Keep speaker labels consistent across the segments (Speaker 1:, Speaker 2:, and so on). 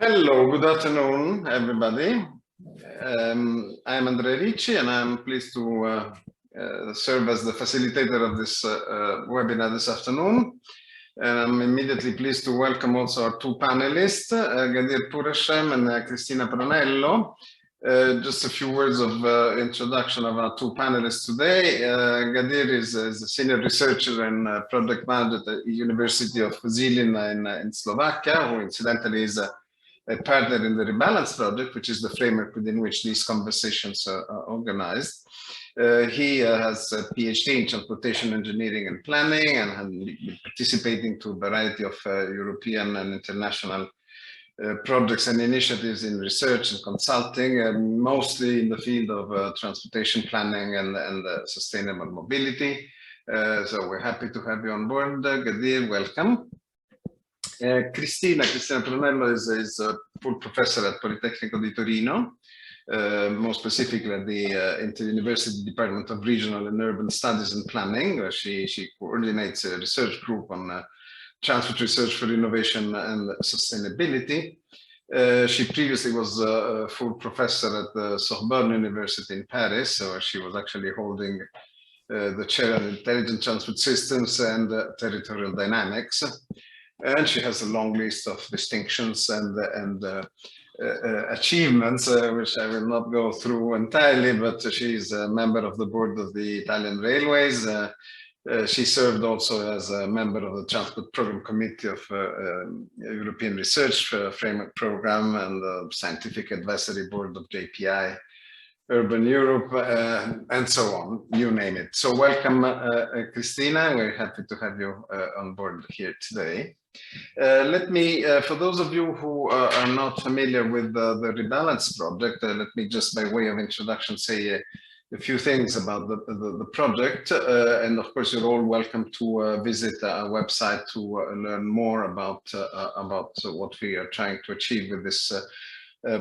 Speaker 1: Hello, good afternoon, everybody. I'm Andrea Ricci, and I'm pleased to serve as the facilitator of this webinar this afternoon. And I'm immediately pleased to welcome also our two panelists, Ghadir Pourhashem and Cristina Pronello. Just a few words of introduction of our two panelists today. Ghadir is a senior researcher and project manager at the University of Žilina in Slovakia, who incidentally is a partner in the REBALANCE project, which is the framework within which these conversations are organized. He has a PhD in transportation engineering and planning, and has been participating to a variety of European and international projects and initiatives in research and consulting, mostly in the field of transportation planning and sustainable mobility. So we're happy to have you on board. Ghadir, welcome. Cristina Pronello is a full professor at Politecnico di Torino, more specifically at the Inter-University Department of Regional and Urban Studies and Planning, where she coordinates a research group on transport research for innovation and sustainability. She previously was a full professor at the Sorbonne University in Paris, where she was actually holding the chair on intelligent transport systems and territorial dynamics. And she has a long list of distinctions and achievements, which I will not go through entirely, but she's a member of the board of the Italian Railways. She served also as a member of the Transport Program Committee of European Research Framework Program and the Scientific Advisory Board of JPI, Urban Europe, and so on, you name it. So welcome, Cristina. We're happy to have you on board here today. Let me, for those of you who are not familiar with the REBALANCE project, let me just by way of introduction say a few things about the project. And of course, you're all welcome to visit our website to learn more about what we are trying to achieve with this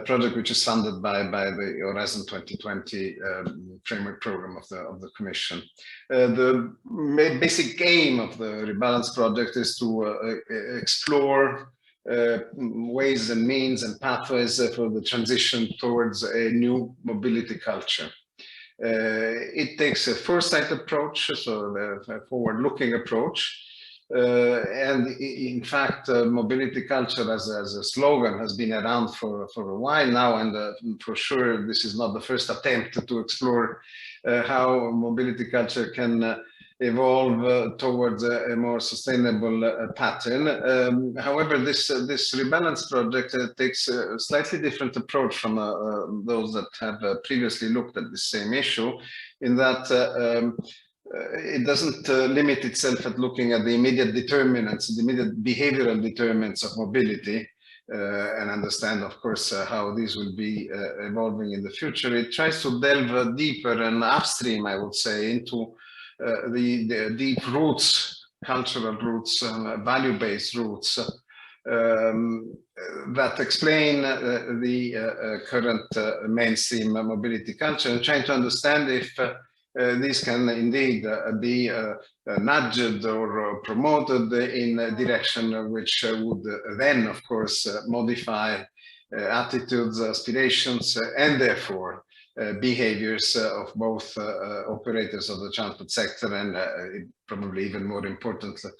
Speaker 1: project, which is funded by the Horizon 2020 framework program of the Commission. The basic aim of the REBALANCE project is to explore ways and means and pathways for the transition towards a new mobility culture. It takes a foresight approach, so a forward-looking approach. And in fact, mobility culture as a slogan has been around for a while now, and for sure this is not the first attempt to explore how mobility culture can evolve towards a more sustainable pattern. However, this REBALANCE project takes a slightly different approach from those that have previously looked at the same issue, in that it doesn't limit itself at looking at the immediate determinants, the immediate behavioral determinants of mobility, and understand, of course, how these will be evolving in the future. It tries to delve deeper and upstream, I would say, into the deep roots, cultural roots, value-based roots that explain the current mainstream mobility culture, and trying to understand if these can indeed be nudged or promoted in a direction which would then, of course, modify attitudes, aspirations, and therefore behaviors of both operators of the transport sector and probably even more importantly,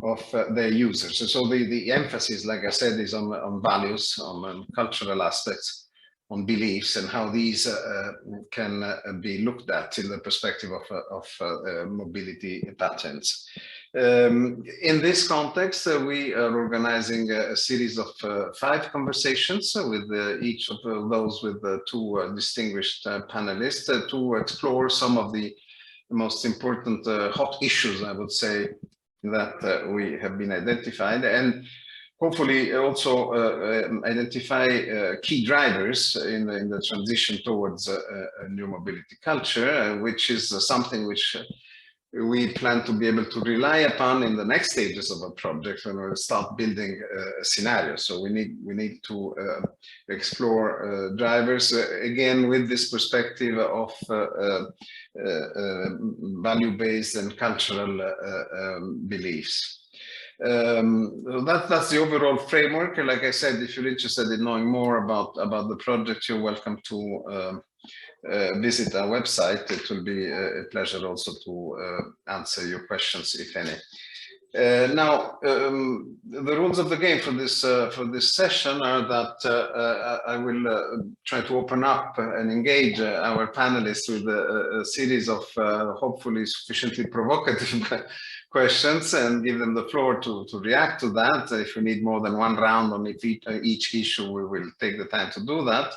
Speaker 1: of their users. So the emphasis, like I said, is on values, on cultural aspects, on beliefs, and how these can be looked at in the perspective of mobility patterns. In this context, we are organizing a series of 5 conversations with each of those with 2 distinguished panelists to explore some of the most important hot issues, I would say, that we have been identified, and hopefully also identify key drivers in the transition towards a new mobility culture, which is something which we plan to be able to rely upon in the next stages of our project when we start building a scenario. So we need to explore drivers again with this perspective of value-based and cultural beliefs. That's the overall framework. Like I said, if you're interested in knowing more about the project, you're welcome to visit our website. It will be a pleasure also to answer your questions, if any. Now, the rules of the game for this session are that I will try to open up and engage our panelists with a series of hopefully sufficiently provocative questions and give them the floor to react to that. If we need more than one round on each issue, we will take the time to do that.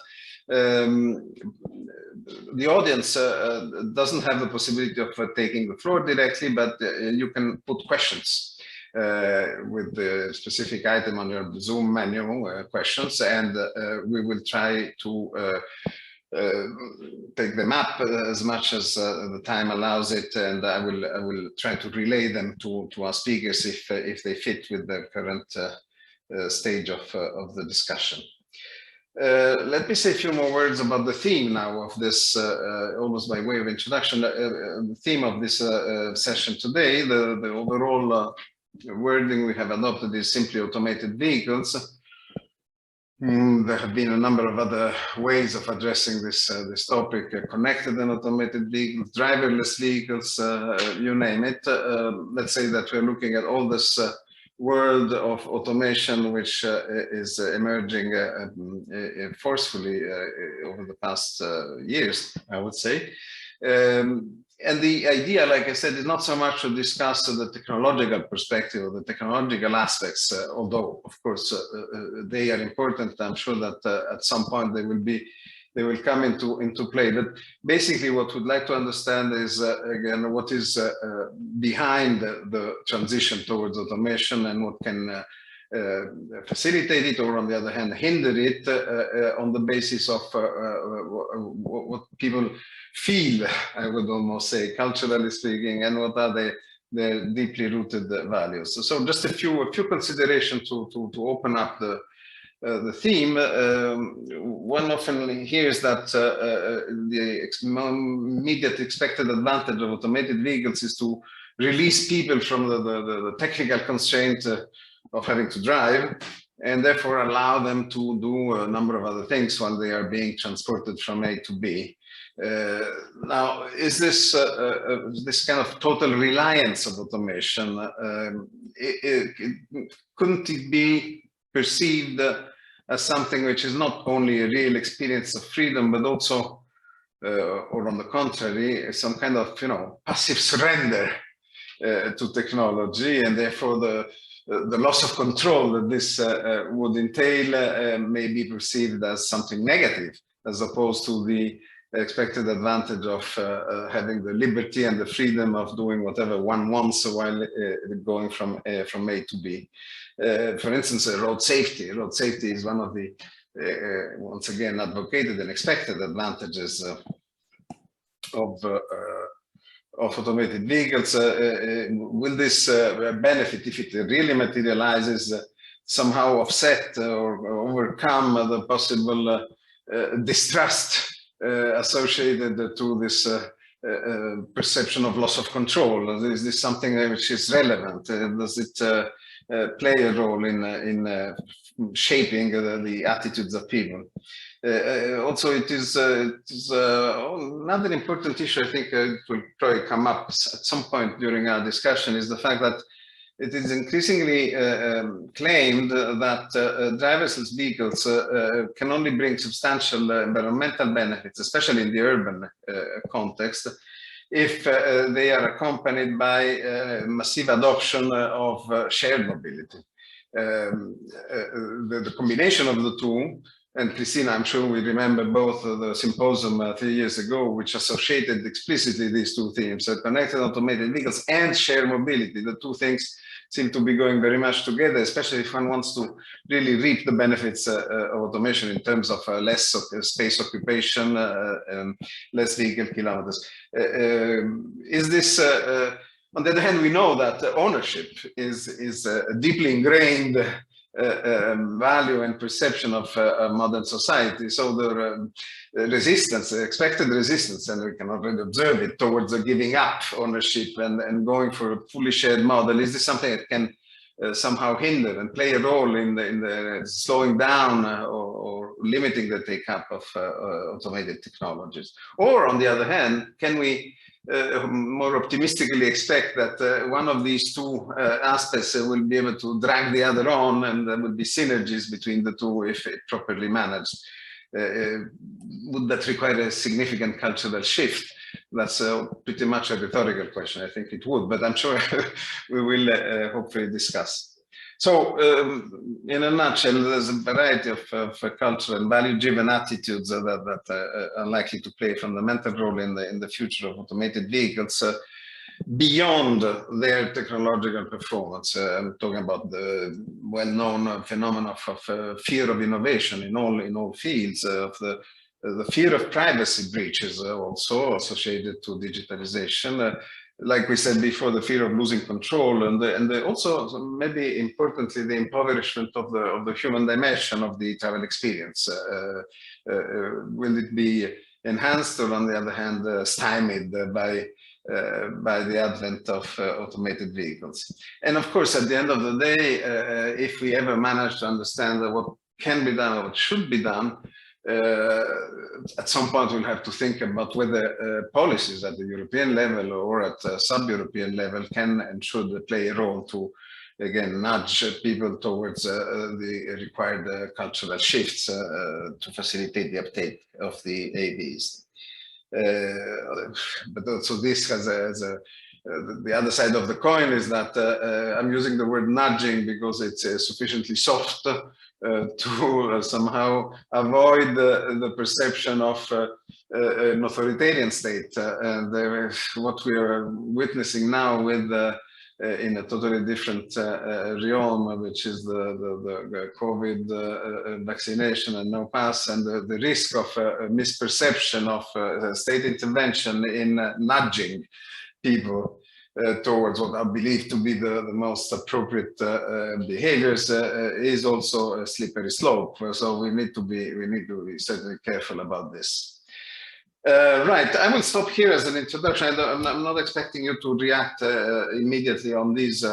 Speaker 1: The audience doesn't have the possibility of taking the floor directly, but you can put questions with the specific item on your Zoom menu, questions, and we will try to take them up as much as the time allows it, and I will try to relay them to our speakers if they fit with the current stage of the discussion. Let me say a few more words about the theme now of this, almost by way of introduction. The theme of this session today, the overall wording we have adopted is simply automated vehicles. There have been a number of other ways of addressing this topic: connected and automated vehicles, driverless vehicles, you name it. Let's say that we're looking at all this world of automation, which is emerging forcefully over the past years, I would say. And the idea, like I said, is not so much to discuss the technological perspective or the technological aspects, although, of course, they are important. I'm sure that at some point they will come into play. But basically, what we'd like to understand is, again, what is behind the transition towards automation and what can facilitate it, or on the other hand, hinder it on the basis of what people feel, I would almost say, culturally speaking, and what are their deeply rooted values. So just a few considerations to open up the theme. One often hears that the immediate expected advantage of automated vehicles is to release people from the technical constraint of having to drive, and therefore allow them to do a number of other things while they are being transported from A to B. Now, is this this kind of total reliance of automation, couldn't it be perceived as something which is not only a real experience of freedom, but also, or on the contrary, some kind of, passive surrender to technology, and therefore the loss of control that this would entail may be perceived as something negative, as opposed to the expected advantage of having the liberty and the freedom of doing whatever one wants while going from A to B. For instance, road safety. Road safety is one of the, once again, advocated and expected advantages of automated vehicles. Will this benefit, if it really materializes, somehow offset or overcome the possible distrust associated to this perception of loss of control? Is this something which is relevant? Does it play a role in shaping the attitudes of people? Also, it is another important issue. I think it will probably come up at some point during our discussion, is the fact that it is increasingly claimed that driverless vehicles can only bring substantial environmental benefits, especially in the urban context, if they are accompanied by massive adoption of shared mobility. The combination of the two, and Cristina, I'm sure we remember both the symposium 3 years ago, which associated explicitly these two themes, connected automated vehicles and shared mobility. The two things seem to be going very much together, especially if one wants to really reap the benefits of automation in terms of less space occupation, less vehicle kilometers. Is this, on the other hand, we know that ownership is a deeply ingrained value and perception of modern society. So the resistance, expected resistance, and we can already observe it, towards giving up ownership and going for a fully shared model, is this something that can somehow hinder and play a role in the slowing down or limiting the take-up of automated technologies? Or on the other hand, can we more optimistically expect that one of these two aspects will be able to drag the other on, and there will be synergies between the two if properly managed? Would that require a significant cultural shift? That's pretty much a rhetorical question. I think it would, but I'm sure we will hopefully discuss. So in a nutshell, there's a variety of cultural and value-driven attitudes that are likely to play a fundamental role in the future of automated vehicles beyond their technological performance. I'm talking about the well-known phenomenon of fear of innovation in all fields, of the fear of privacy breaches also associated to digitalization. Like we said before, the fear of losing control, and also maybe importantly the impoverishment of the human dimension of the travel experience. Will it be enhanced, or on the other hand stymied by the advent of automated vehicles? And of course, at the end of the day, if we ever manage to understand what can be done or what should be done, at some point we'll have to think about whether policies at the European level or at sub-European level can and should play a role to, again, nudge people towards the required cultural shifts to facilitate the uptake of the AVs. But also this has the other side of the coin is that I'm using the word nudging because it's sufficiently soft to somehow avoid the perception of an authoritarian state. And what we are witnessing now with in a totally different realm, which is the COVID vaccination and no pass, and the risk of misperception of state intervention in nudging people towards what I believe to be the most appropriate behaviors is also a slippery slope. So we need to be certainly careful about this. Right, I will stop here as an introduction. I'm not expecting you to react immediately on these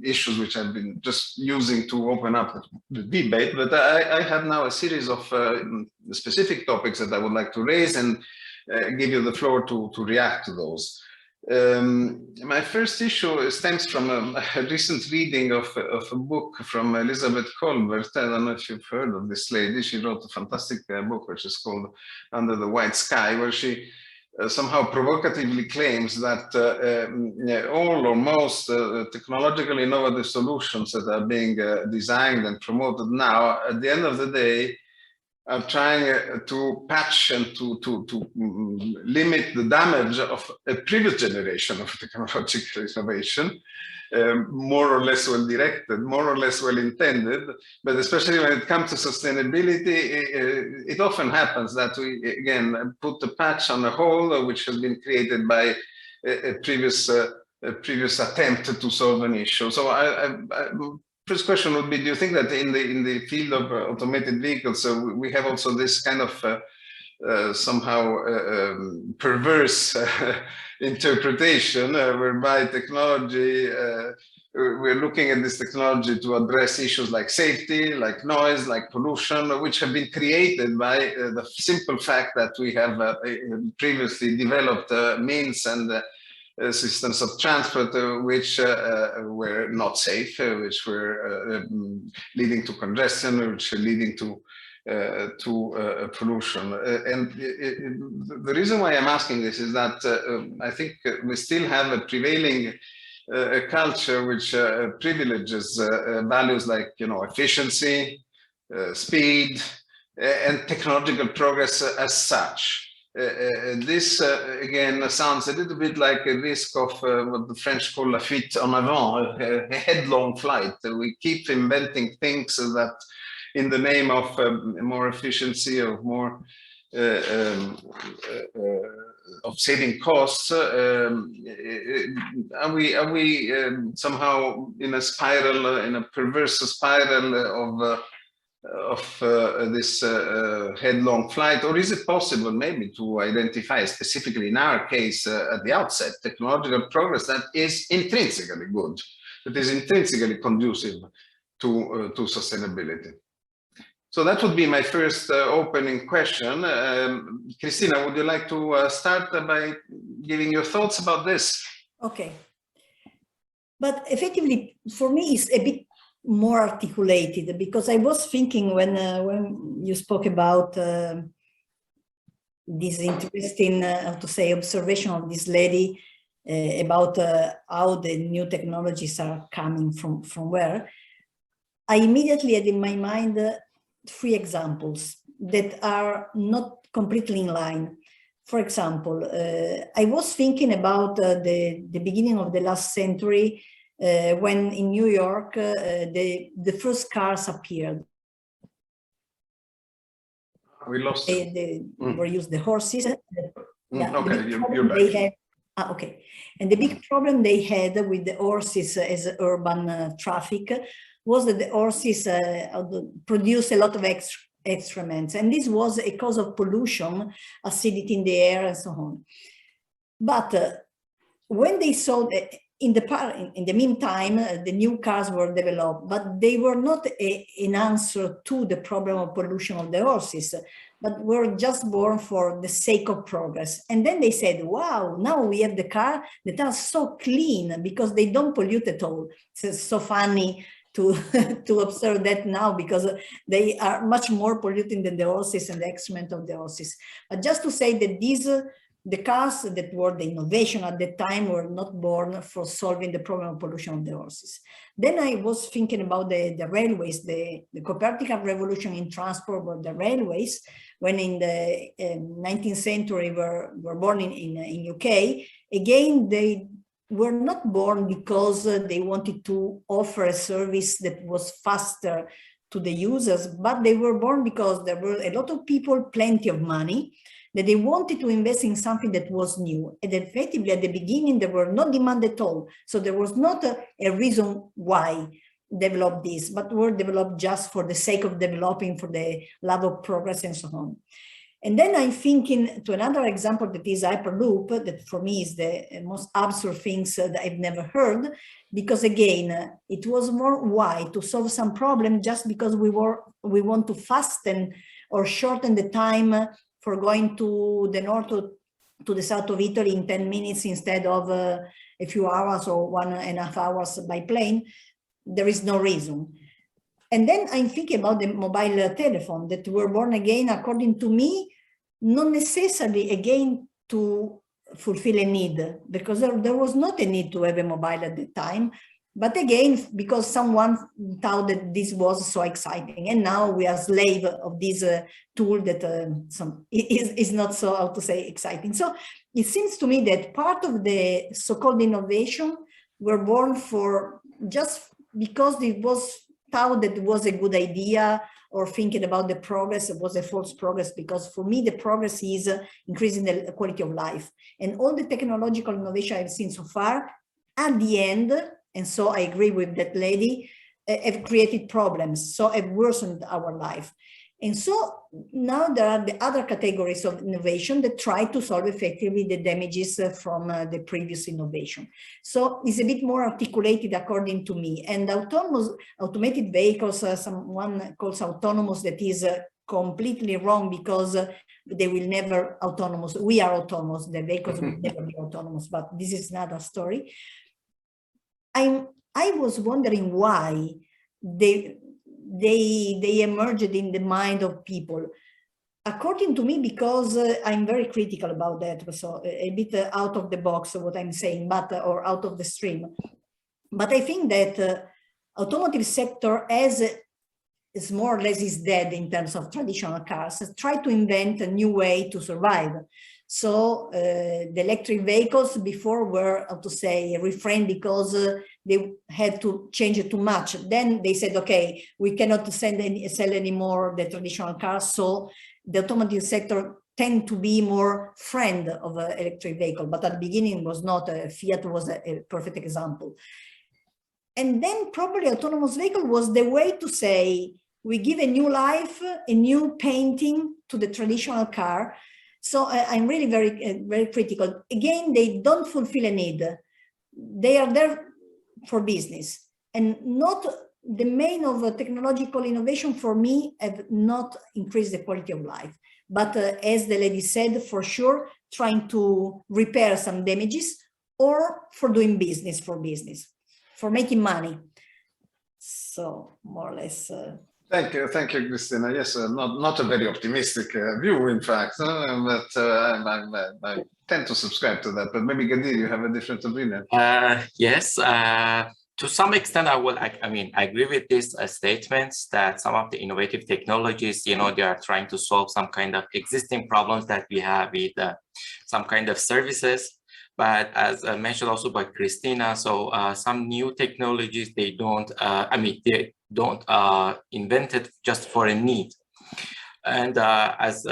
Speaker 1: issues, which I've been just using to open up the debate, but I have now a series of specific topics that I would like to raise and give you the floor to react to those. My first issue stems from a recent reading of a book from Elizabeth Colbert. I don't know if you've heard of this lady. She wrote a fantastic book which is called Under the White Sky, where she somehow provocatively claims that all or most technologically innovative solutions that are being designed and promoted now, at the end of the day, are trying to patch and to limit the damage of a previous generation of technological innovation, more or less well directed, more or less well intended, but especially when it comes to sustainability, it often happens that we again put the patch on a hole which has been created by a previous attempt to solve an issue. So first question would be, do you think that in the field of automated vehicles, we have also this kind of somehow perverse interpretation whereby technology, we're looking at this technology to address issues like safety, like noise, like pollution, which have been created by the simple fact that we have previously developed means and systems of transport which were not safe, which were leading to congestion, which are leading to pollution. And the reason why I'm asking this is that I think we still have a prevailing culture which privileges values like, efficiency, speed, and technological progress as such. This again sounds a little bit like a risk of what the French call la fuite en avant, a headlong flight. We keep inventing things that, in the name of more efficiency, of more of saving costs, are we somehow in a spiral, in a perverse spiral of this headlong flight? Or is it possible maybe to identify, specifically in our case at the outset, technological progress that is intrinsically good, that is intrinsically conducive to sustainability. So that would be my first opening question. Cristina, would you like to start by giving your thoughts about this?
Speaker 2: Okay. But effectively, for me, it's a bit more articulated, because I was thinking when you spoke about this interesting, how to say, observation of this lady about how the new technologies are coming from where, I immediately had in my mind 3 examples that are not completely in line. For example, I was thinking about the beginning of the last century, when in New York the first cars appeared.
Speaker 1: We lost.
Speaker 2: Were used the horses.
Speaker 1: Okay, you're back.
Speaker 2: Okay, and the big problem they had with the horses as urban traffic was that the horses produce a lot of excrements, and this was a cause of pollution, acidity in the air, and so on. But when they saw that in the meantime, the new cars were developed, but they were not an answer to the problem of pollution of the horses, but were just born for the sake of progress. And then they said, wow, now we have the car that are so clean because they don't pollute at all. It's so funny to observe that now, because they are much more polluting than the horses and the excrement of the horses. But just to say that the cars that were the innovation at the time were not born for solving the problem of pollution of the horses. Then I was thinking about the railways, the Copernican revolution in transport were the railways, when in the 19th century were born in UK. Again, they were not born because they wanted to offer a service that was faster to the users, but they were born because there were a lot of people, plenty of money, that they wanted to invest in something that was new. And effectively, at the beginning, there were no demand at all. So there was not a reason why develop this, but were developed just for the sake of developing, for the love of progress and so on. And then I'm thinking to another example that is Hyperloop, that for me is the most absurd things that I've never heard, because again, it was more why to solve some problem just because we want to fasten or shorten the time for going to the north to the south of Italy in 10 minutes instead of a few hours or 1.5 hours by plane. There is no reason. And then I'm thinking about the mobile telephone that were born again, according to me, not necessarily again to fulfill a need, because there was not a need to have a mobile at the time, but again, because someone thought that this was so exciting, and now we are slave of this tool that is not so, how to say, exciting. So it seems to me that part of the so-called innovation were born for just because it was thought that it was a good idea, or thinking about the progress, it was a false progress, because for me, the progress is increasing the quality of life. And all the technological innovation I've seen so far, at the end, and so I agree with that lady, have created problems, so have worsened our life. And so now there are the other categories of innovation that try to solve effectively the damages from the previous innovation. So it's a bit more articulated according to me. And automated vehicles, someone calls autonomous, that is completely wrong, because they will never autonomous. We are autonomous, the vehicles will never be autonomous, but this is another story. I was wondering why they emerged in the mind of people. According to me, because I'm very critical about that, so a bit out of the box of what I'm saying, but or out of the stream. But I think that automotive sector is more or less is dead in terms of traditional cars. Try to invent a new way to survive. So the electric vehicles before were, how to say, refrained because they had to change it too much. Then they said, okay, we cannot sell anymore the traditional cars. So the automotive sector tend to be more friend of an electric vehicle. But at the beginning was not. Fiat was a perfect example. And then probably autonomous vehicle was the way to say, we give a new life, a new painting to the traditional car. So I'm really very critical. Again, they don't fulfill a need. They are there for business. and not the main of technological innovation for me have not increased the quality of life. But as the lady said, for sure, trying to repair some damages or for doing business, for making money. So more or less.
Speaker 1: Thank you, Cristina. Yes, not a very optimistic view, in fact, but I tend to subscribe to that. But maybe Ghadir, you have a different opinion.
Speaker 3: Yes, to some extent, I agree with these statements that some of the innovative technologies, they are trying to solve some kind of existing problems that we have with some kind of services. But as mentioned also by Cristina, so some new technologies, they don't invented just for a need. And as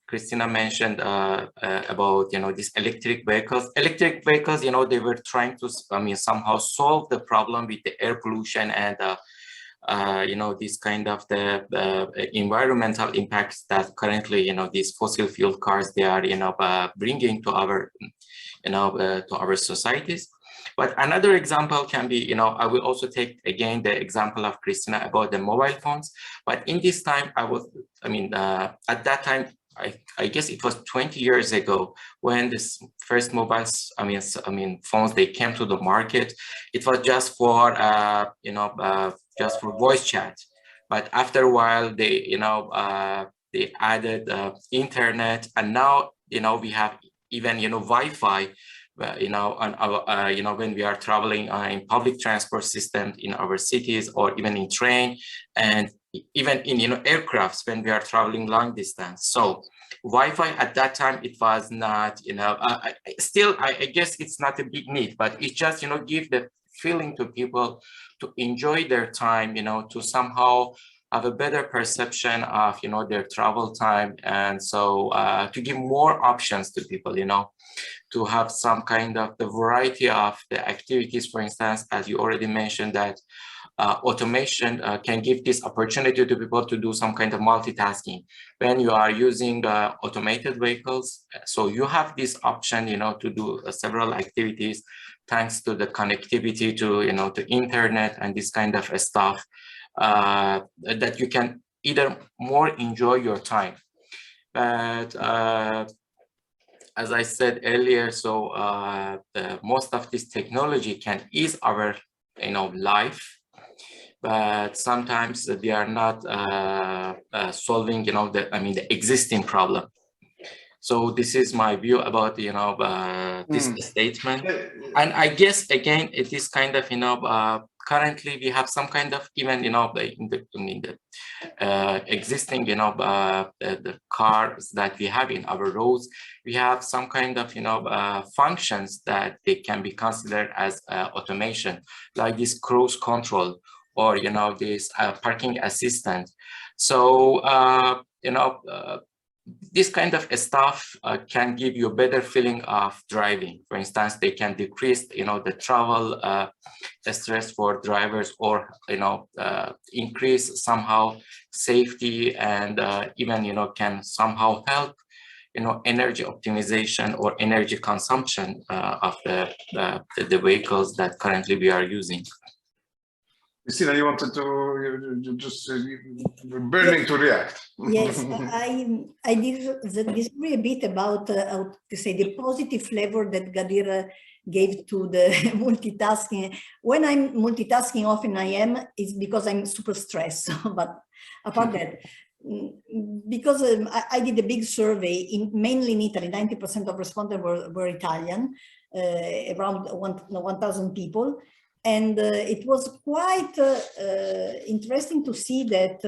Speaker 3: Cristina mentioned about, these electric vehicles, they were trying to, somehow solve the problem with the air pollution and, this kind of the environmental impacts that currently, these fossil fuel cars, they are, bringing to our, to our societies. But another example can be, I will also take again the example of Cristina about the mobile phones. But in this time, at that time, I guess it was 20 years ago when this first mobiles, phones, they came to the market. It was just for, just for voice chat. But after a while, they, they added internet, and now, we have even, Wi-Fi. On our, when we are traveling in public transport systems in our cities, or even in train, and even in, aircrafts when we are traveling long distance. So Wi-Fi at that time, it was not, still, I guess it's not a big need, but it just, give the feeling to people to enjoy their time, to somehow have a better perception of, their travel time. And so to give more options to people, to have some kind of the variety of the activities. For instance, as you already mentioned, that automation can give this opportunity to people to do some kind of multitasking when you are using automated vehicles. So you have this option, to do several activities thanks to the connectivity to, to internet and this kind of stuff, that you can either more enjoy your time. But as I said earlier, so most of this technology can ease our, life, but sometimes they are not solving, the existing problem. So this is my view about, this statement. And I guess again, it is kind of, currently we have some kind of even, in the existing, the cars that we have in our roads, we have some kind of, functions that they can be considered as automation, like this cruise control, or, this parking assistant. So, this kind of stuff can give you a better feeling of driving. For instance, they can decrease, the travel stress for drivers, or, increase somehow safety, and even, can somehow help, energy optimization or energy consumption of the vehicles that currently we are using.
Speaker 1: Cristina, you wanted to just burning to react.
Speaker 2: Yes, I disagree a bit about how to say the positive flavor that Ghadir gave to the multitasking. When I'm multitasking, often I am, it's because I'm super stressed. But apart that, because I did a big survey mainly in Italy, 90% of respondents were Italian, around 1,000 people. And it was quite interesting to see that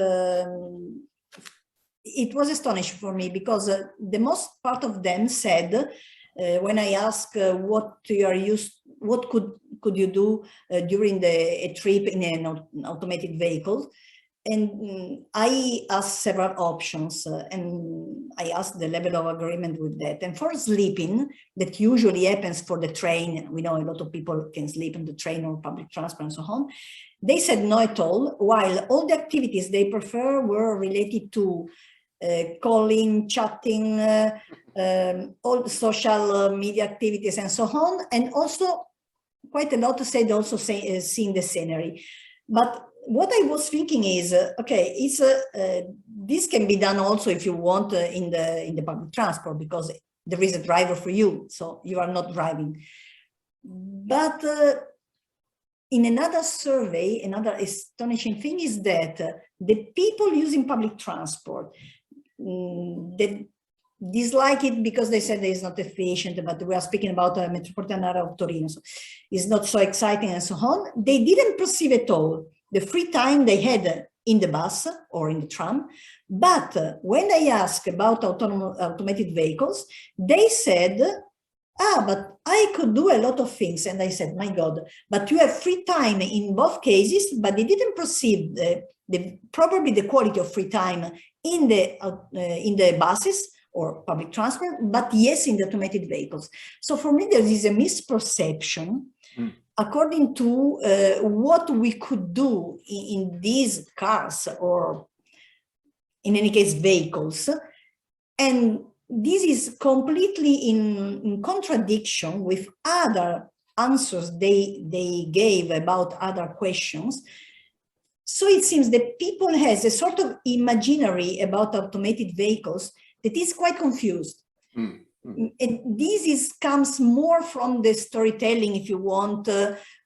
Speaker 2: it was astonishing for me, because the most part of them said, when I asked what you are used, what could you do during a trip in an automated vehicle, and I asked several options, and I asked the level of agreement with that. And for sleeping, that usually happens for the train, we know a lot of people can sleep in the train or public transport and so on, they said no at all, while all the activities they prefer were related to calling, chatting, all social media activities and so on, and also quite a lot said also seeing the scenery. But what I was thinking is, okay, it's this can be done also if you want in the public transport, because there is a driver for you, so you are not driving. But in another survey, another astonishing thing is that the people using public transport, they dislike it because they said it's not efficient, but we are speaking about a metropolitan area of Torino, so it's not so exciting and so on. They didn't perceive at all the free time they had in the bus or in the tram. But when I asked about automated vehicles, they said, but I could do a lot of things. And I said, my God, but you have free time in both cases, but they didn't perceive probably the quality of free time in the buses or public transport, but yes, in the automated vehicles. So for me, there is a misperception according to what we could do in these cars, or in any case, vehicles. And this is completely in contradiction with other answers they gave about other questions. So it seems that people has a sort of imaginary about automated vehicles that is quite confused. And this comes more from the storytelling, if you want,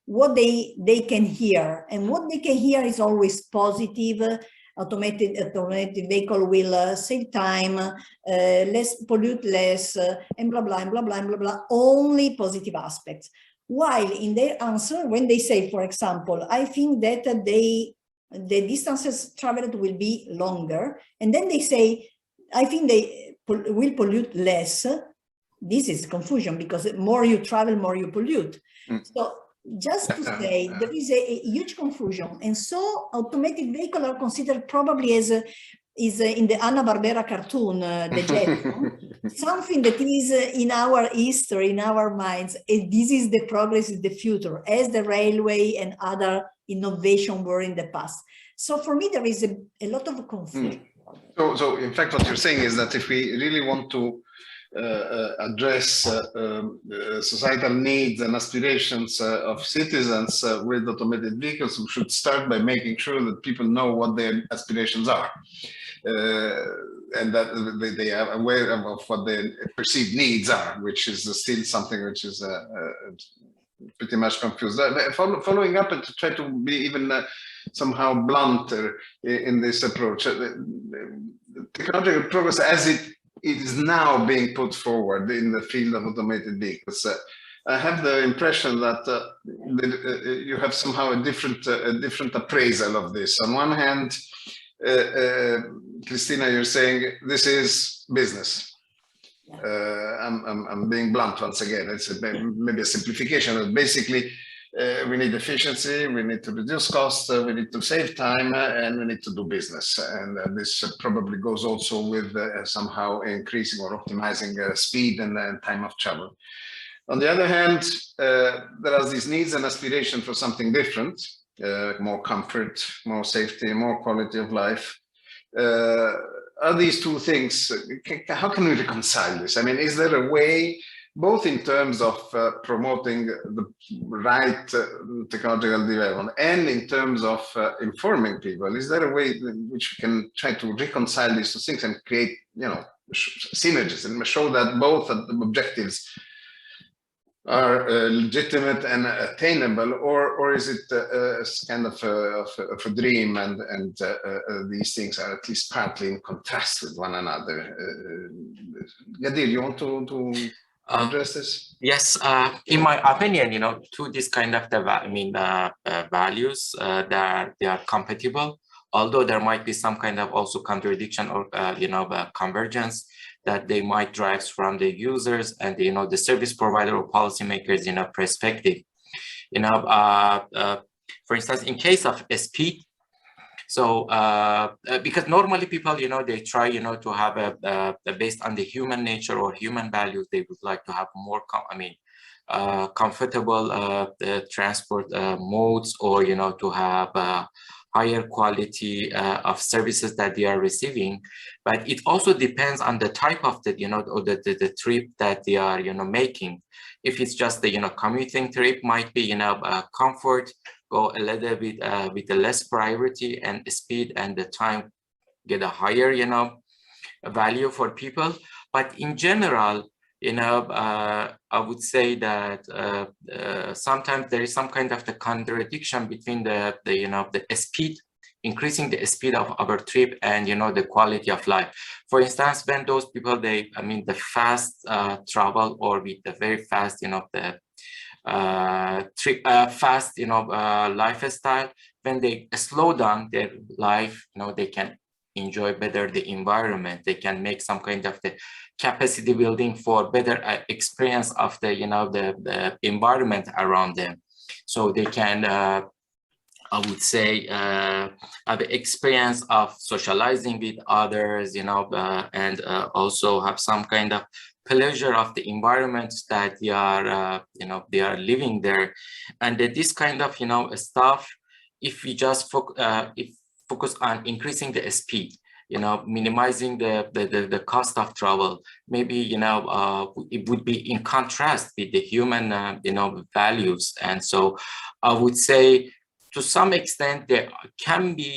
Speaker 2: what they can hear. And what they can hear is always positive. Automated vehicle will save time, pollute less, and blah, blah, and blah, blah, and blah, blah, only positive aspects. While in their answer, when they say, for example, I think that the distances traveled will be longer, and then they say, I think they will pollute less. This is confusion, because the more you travel, more you pollute. So just to say, there is a huge confusion. And so automated vehicles are considered probably as in the Hanna-Barbera cartoon, the Jetson, something that is in our history, in our minds. And this is the progress in the future, as the railway and other innovation were in the past. So for me, there is a lot of confusion.
Speaker 1: So in fact, what you're saying is that if we really want to address societal needs and aspirations of citizens with automated vehicles, we should start by making sure that people know what their aspirations are, and that they are aware of what their perceived needs are, which is still something which is pretty much confused. Following up and to try to be even somehow blunter in this approach, technological progress as it is now being put forward in the field of automated vehicles. I have the impression that you have somehow a different appraisal of this. On one hand, Cristina, you're saying this is business. I'm being blunt once again. It's maybe a simplification, but basically we need efficiency, we need to reduce costs, we need to save time, and we need to do business. And this probably goes also with somehow increasing or optimizing speed and time of travel. On the other hand, there are these needs and aspirations for something different, more comfort, more safety, more quality of life. Are these two things, how can we reconcile this? I mean, is there a way, both in terms of promoting the right technological development and in terms of informing people, is there a way in which we can try to reconcile these two things and create, synergies and show that both objectives are legitimate and attainable, or is it kind of a dream, and these things are at least partly in contrast with one another? Ghadir, you want to address this?
Speaker 3: Yes, in my opinion, to this kind of values that they are compatible, although there might be some kind of also contradiction or convergence that they might drive from the users and the service provider or policymakers perspective. For instance, in case of speed, so because normally people they try to have a based on the human nature or human values, they would like to have more comfortable transport modes, or to have higher quality of services that they are receiving. But it also depends on the type of the, or the trip that they are, making. If it's just the, commuting trip, might be, comfort, go a little bit with a less priority, and speed and the time get a higher, value for people. But in general, I would say that sometimes there is some kind of the contradiction between the speed, increasing the speed of our trip, and the quality of life. For instance, when those people, the fast travel, or with the very fast, the fast, lifestyle, when they slow down their life, they can enjoy better the environment. They can make some kind of the capacity building for better experience of the, the environment around them. So they can, I would say, have the experience of socializing with others, and also have some kind of pleasure of the environment that they are, they are living there. And this kind of, stuff, if we just focus on increasing the speed, minimizing the cost of travel, maybe, it would be in contrast with the human, values. And so I would say, to some extent, there can be,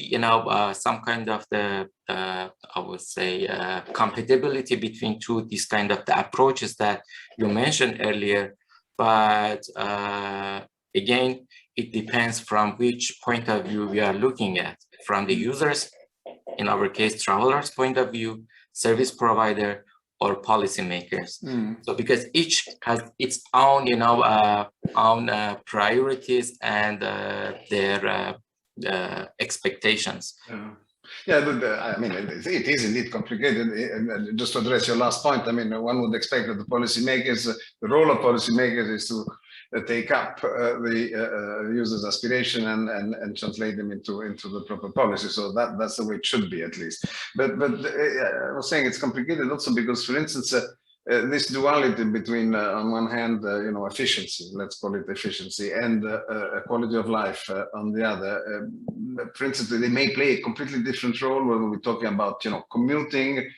Speaker 3: some kind of the, I would say, compatibility between these kind of the approaches that you mentioned earlier. But again, it depends from which point of view we are looking at, from the users, in our case, travelers' point of view, service provider, or policymakers. So because each has its own, own priorities and their expectations.
Speaker 1: Yeah, I mean, it is indeed complicated. And just to address your last point, I mean, one would expect that the policymakers, the role of policymakers is to take up the user's aspiration and translate them into the proper policy. So that's the way it should be, at least. But I was saying it's complicated also because, for instance, this duality between, on one hand, efficiency, let's call it efficiency, and quality of life on the other. Principally, they may play a completely different role when we're talking about, commuting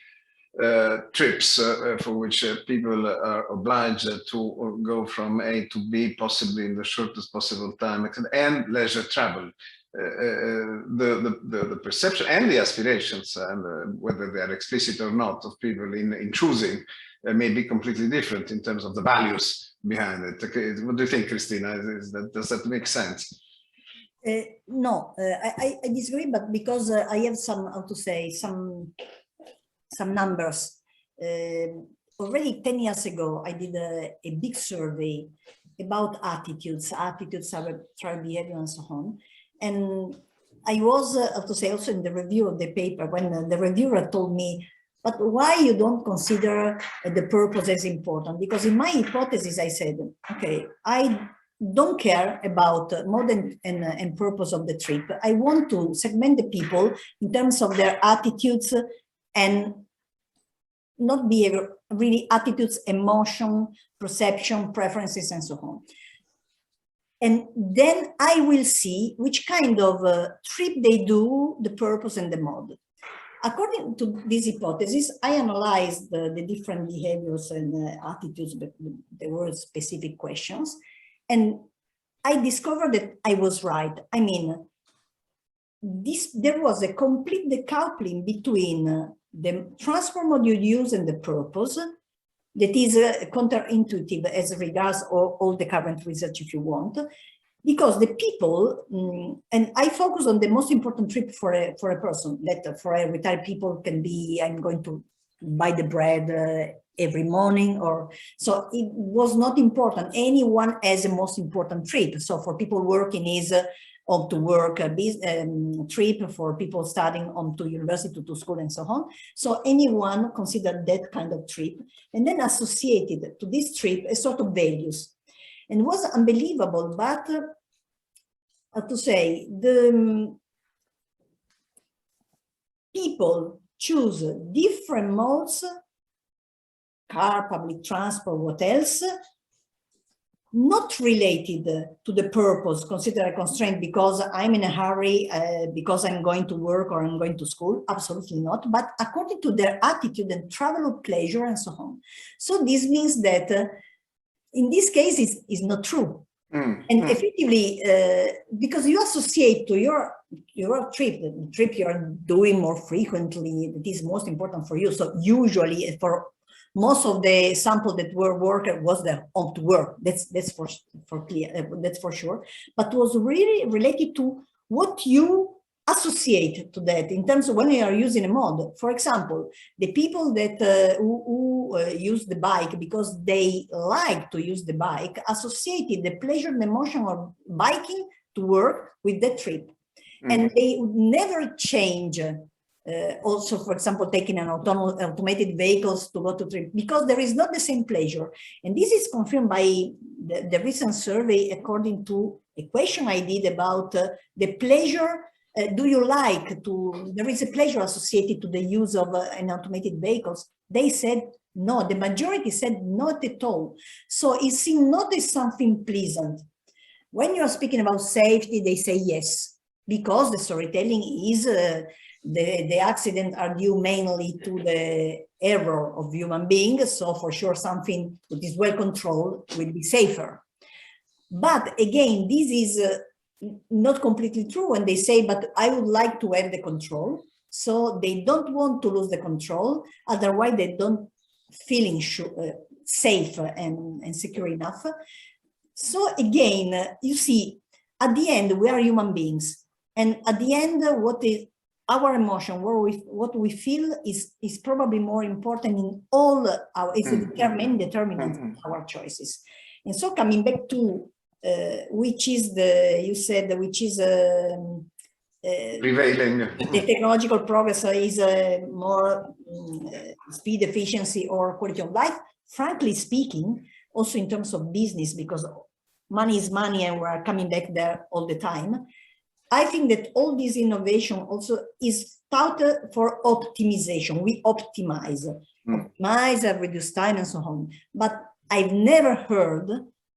Speaker 1: trips for which people are obliged to go from A to B, possibly in the shortest possible time, and leisure travel. The perception and the aspirations, and whether they are explicit or not, of people in choosing may be completely different in terms of the values behind it. Okay, what do you think, Cristina? Does that make sense?
Speaker 2: No, I disagree, but because I have some, how to say, some numbers. Already 10 years ago, I did a big survey about attitudes, trial behavior, and so on. And I was, how to say, also in the review of the paper, when the reviewer told me, but why you don't consider the purpose as important? Because in my hypothesis, I said, okay, I don't care about mode and purpose of the trip. I want to segment the people in terms of their attitudes and not behavior, really attitudes, emotion, perception, preferences, and so on. And then I will see which kind of trip they do, the purpose and the mode. According to this hypothesis, I analyzed the different behaviors and attitudes, but there were specific questions. And I discovered that I was right. I mean, there was a complete decoupling between the transport mode you use and the purpose that is counterintuitive as regards all the current research, if you want, because the people, and I focus on the most important trip for a person, that for a retired people can be, I'm going to buy the bread every morning, or so it was not important. Anyone has a most important trip. So for people working is on to work trip, for people studying on to university, to school, and so on. So anyone considered that kind of trip, and then associated to this trip a sort of values. And it was unbelievable, but to say, the people choose different modes, car, public transport, what else, not related to the purpose, consider a constraint because I'm in a hurry, because I'm going to work or I'm going to school, absolutely not, but according to their attitude and travel of pleasure and so on. So this means that in this case is not true. And effectively, because you associate to your trip, the trip you're doing more frequently, it is most important for you. So usually for most of the sample that were worked was the on to work. That's for clear. That's for sure. But was really related to what you associate to that in terms of when you are using a mod. For example, the people that who use the bike because they like to use the bike associated the pleasure and emotion of biking to work with the trip, and they would never change. Also, for example, taking an automated vehicles to go to trip because there is not the same pleasure. And this is confirmed by the recent survey according to a question I did about the pleasure. Do you like to, there is a pleasure associated to the use of an automated vehicles? They said no, the majority said not at all. So it seems not as something pleasant. When you're speaking about safety, they say yes, because the storytelling is the accidents are due mainly to the error of human beings. So for sure, something that is well controlled will be safer. But again, this is not completely true when they say, but I would like to have the control. So they don't want to lose the control. Otherwise, they don't feeling safe and secure enough. So again, you see, at the end, we are human beings. And at the end, what is our emotion, what we feel is probably more important in all our, it's a determinant of our choices. And so coming back to which is the, you said, which is
Speaker 1: prevailing.
Speaker 2: The technological progress is more speed, efficiency, or quality of life. Frankly speaking, also in terms of business, because money is money and we're coming back there all the time. I think that all this innovation also is thought for optimization. We optimize, reduce time and so on. But I've never heard,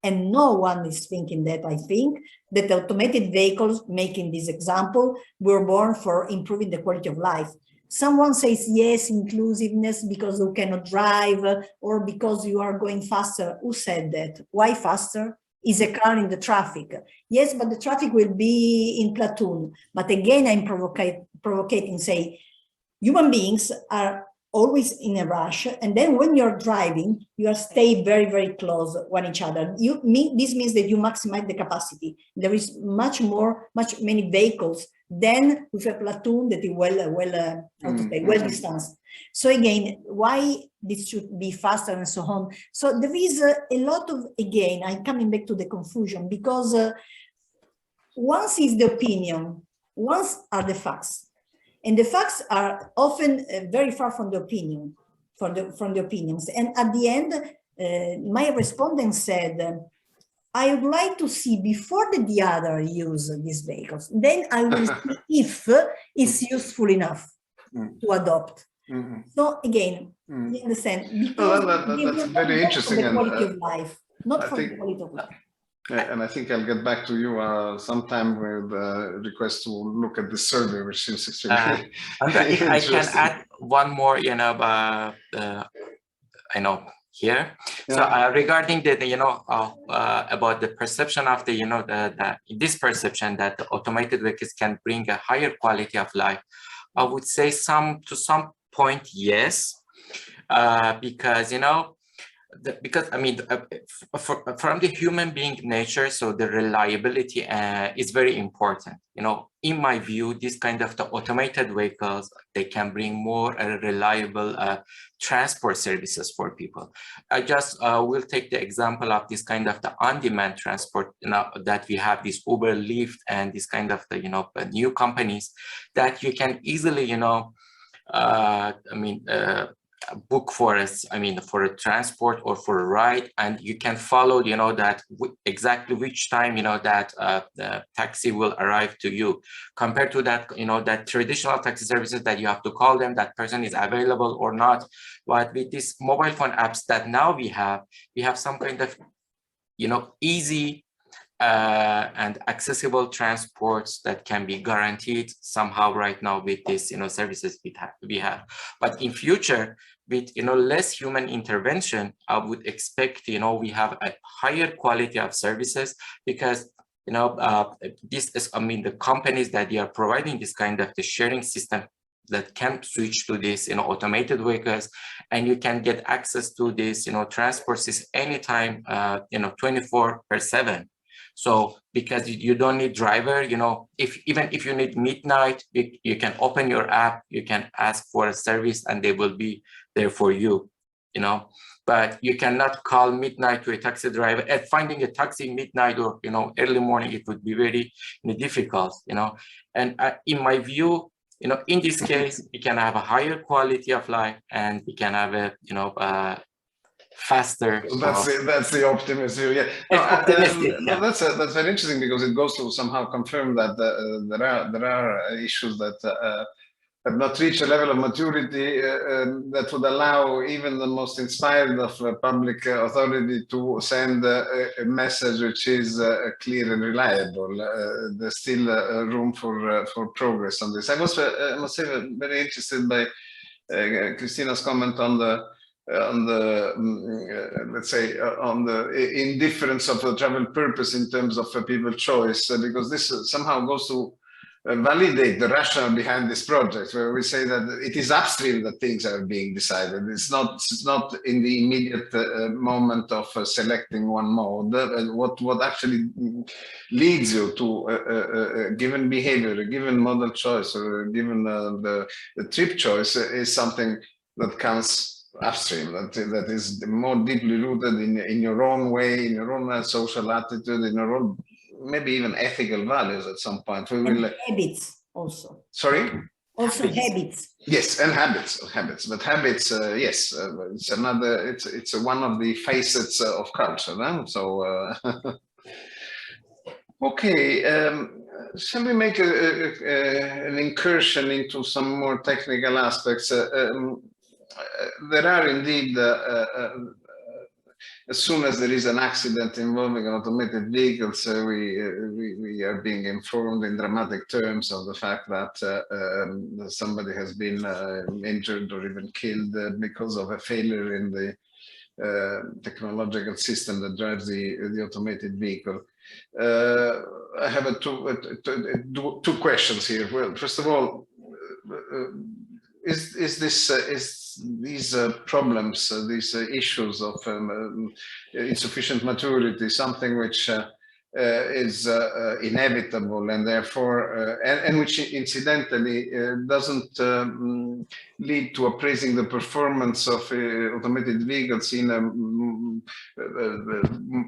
Speaker 2: and no one is thinking that, I think, that automated vehicles, making this example, were born for improving the quality of life. Someone says, yes, inclusiveness because you cannot drive or because you are going faster. Who said that? Why faster? Is a car in the traffic. Yes, but the traffic will be in platoon. But again, I'm provocating, say, human beings are always in a rush. And then when you're driving, you are stay very, very close one each other. This means that you maximize the capacity. There is many vehicles than with a platoon that is well distanced. So again, why this should be faster and so on. So there is a lot of, again, I'm coming back to the confusion because once is the opinion, once are the facts. And the facts are often very far from the opinion, from the opinions. And at the end, my respondent said, I would like to see before the other use these vehicles. Then I will see if it's useful enough to adopt. So again, you understand? Because
Speaker 1: that's very interesting.
Speaker 2: The quality of life, not for the quality of life.
Speaker 1: And I think I'll get back to you sometime with a request to look at the survey, which seems extremely
Speaker 3: if I can add one more, I know here. Yeah. So regarding the, about the perception of the, this perception that the automated vehicles can bring a higher quality of life, I would say to some point, yes, because, because I mean, from the human being nature, so the reliability is very important. In my view, this kind of the automated vehicles, they can bring more reliable transport services for people. I just will take the example of this kind of the on-demand transport, that we have this Uber, Lyft, and this kind of the new companies that you can easily book for for a transport or for a ride, and you can follow that exactly which time that the taxi will arrive to you, compared to that that traditional taxi services that you have to call them, that person is available or not. But with these mobile phone apps that now we have some kind of easy and accessible transports that can be guaranteed somehow right now with these services we have. But in future, with less human intervention, I would expect we have a higher quality of services, because this is, the companies that they are providing this kind of the sharing system that can switch to this automated vehicles, and you can get access to this transport system anytime 24/7. So because you don't need driver, even if you need midnight, you can open your app, you can ask for a service and they will be there for you, but you cannot call midnight to a taxi driver, and finding a taxi midnight or early morning, it would be very difficult, and in my view, in this case, we can have a higher quality of life, and we can have a faster.
Speaker 1: That's the optimist view. Yeah, that's very interesting, because it goes to somehow confirm that there are issues that have not reached a level of maturity that would allow even the most inspired of public authority to send a message which is clear and reliable. There's still room for progress on this. I must say, very interested by Cristina's comment on the let's say on the indifference of the travel purpose in terms of people's choice, because this somehow goes to validate the rationale behind this project, where we say that it is upstream that things are being decided. It's not in the immediate moment of selecting one mode. What actually leads you to a given behavior, a given model choice, or a given the trip choice is something that comes upstream, that is more deeply rooted in your own way, in your own social attitude, in your own maybe even ethical values at some point. We will
Speaker 2: habits also.
Speaker 1: Sorry?
Speaker 2: Also habits.
Speaker 1: Yes, and habits. But habits, yes, it's another. It's one of the facets of culture. So, okay. Shall we make an incursion into some more technical aspects? There are indeed, as soon as there is an accident involving automated vehicles, we are being informed in dramatic terms of the fact that somebody has been injured or even killed because of a failure in the technological system that drives the automated vehicle. I have two questions here. Well, first of all, is these problems, these issues of insufficient maturity, something which is inevitable, and therefore, and which incidentally doesn't lead to appraising the performance of automated vehicles in a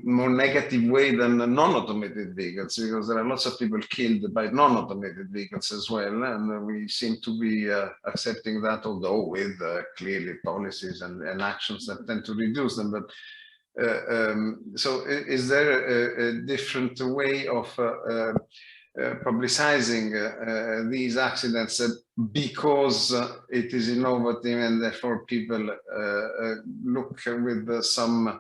Speaker 1: more negative way than non-automated vehicles, because there are lots of people killed by non-automated vehicles as well, and we seem to be accepting that, although with clearly policies and actions that tend to reduce them. But so is there a different way of publicizing these accidents because it is innovative and therefore people look with some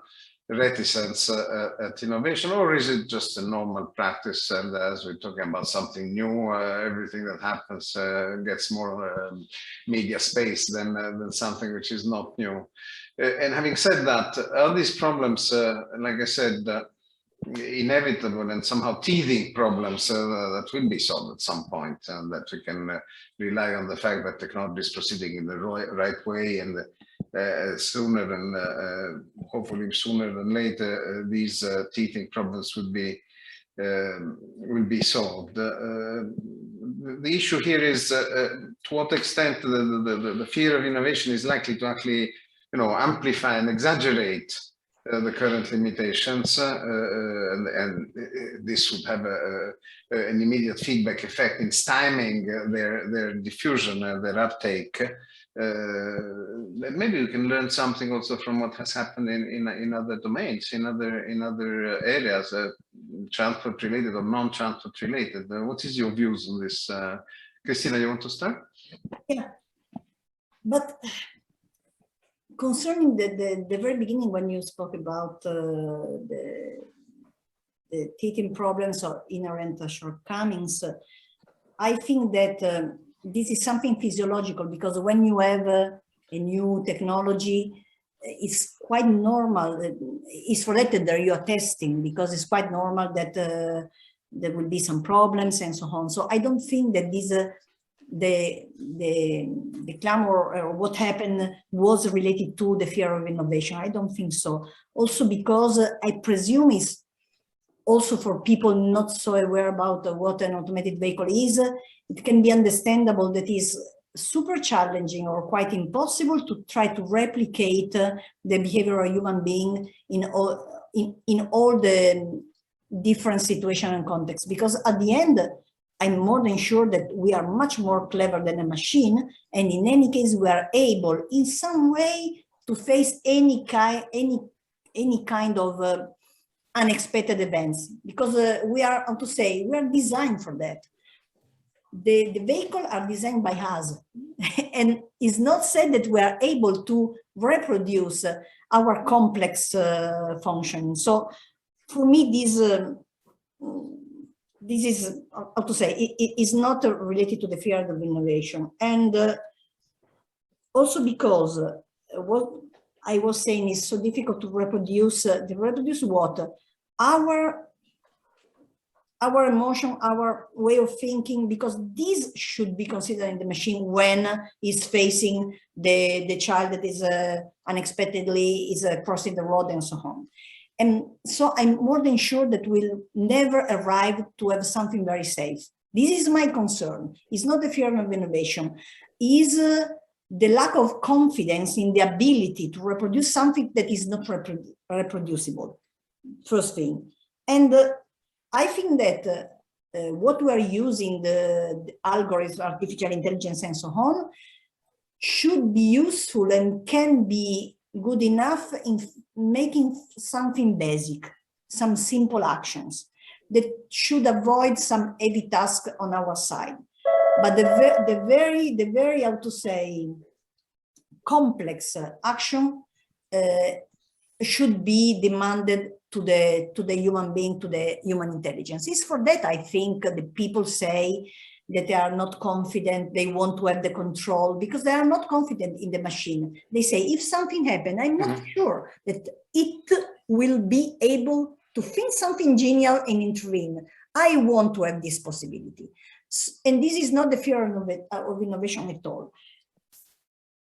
Speaker 1: reticence at innovation, or is it just a normal practice, and as we're talking about something new, everything that happens gets more media space than something which is not new? And having said that, all these problems, like I said, inevitable and somehow teething problems that will be solved at some point, and that we can rely on the fact that technology is proceeding in the right way, and sooner and hopefully sooner than later, these teething problems will be solved. The issue here is to what extent the fear of innovation is likely to actually, amplify and exaggerate the current limitations, and this would have an immediate feedback effect in stymieing their diffusion, their uptake. Maybe we can learn something also from what has happened in other domains, in other areas, transport related or non-transport related. What is your views on this? Cristina, you want to start?
Speaker 2: Yeah, but concerning the very beginning, when you spoke about the the teething problems or inherent shortcomings, I think that this is something physiological, because when you have a new technology, it's quite normal. It's related that you are testing, because it's quite normal that there will be some problems and so on. So I don't think that this the clamor or what happened was related to the fear of innovation. I don't think so. Also because I presume it's also for people not so aware about what an automated vehicle is, it can be understandable that it's super challenging or quite impossible to try to replicate the behavior of a human being in all the different situations and contexts. Because at the end, I'm more than sure that we are much more clever than a machine, and in any case, we are able in some way to face any kind of unexpected events, because we are, how to say, we are designed for that. The vehicles are designed by us, and it's not said that we are able to reproduce our complex function. So for me, this is, how to say, it is not related to the fear of innovation. And also because what I was saying is so difficult to reproduce, what? Our emotion, our way of thinking, because this should be considered in the machine when it's facing the child that is unexpectedly crossing the road and so on. And so I'm more than sure that we'll never arrive to have something very safe. This is my concern. It's not the fear of innovation. It's the lack of confidence in the ability to reproduce something that is not reproducible, first thing. And I think that what we are using, the algorithms, artificial intelligence and so on, should be useful and can be good enough in making something basic, some simple actions that should avoid some heavy tasks on our side. But the very, how to say, complex action should be demanded to the human being, to the human intelligence. It's for that I think the people say that they are not confident, they want to have the control, because they are not confident in the machine. They say, if something happens, I'm not sure that it will be able to think something genial and intervene. I want to have this possibility. And this is not the fear of innovation at all.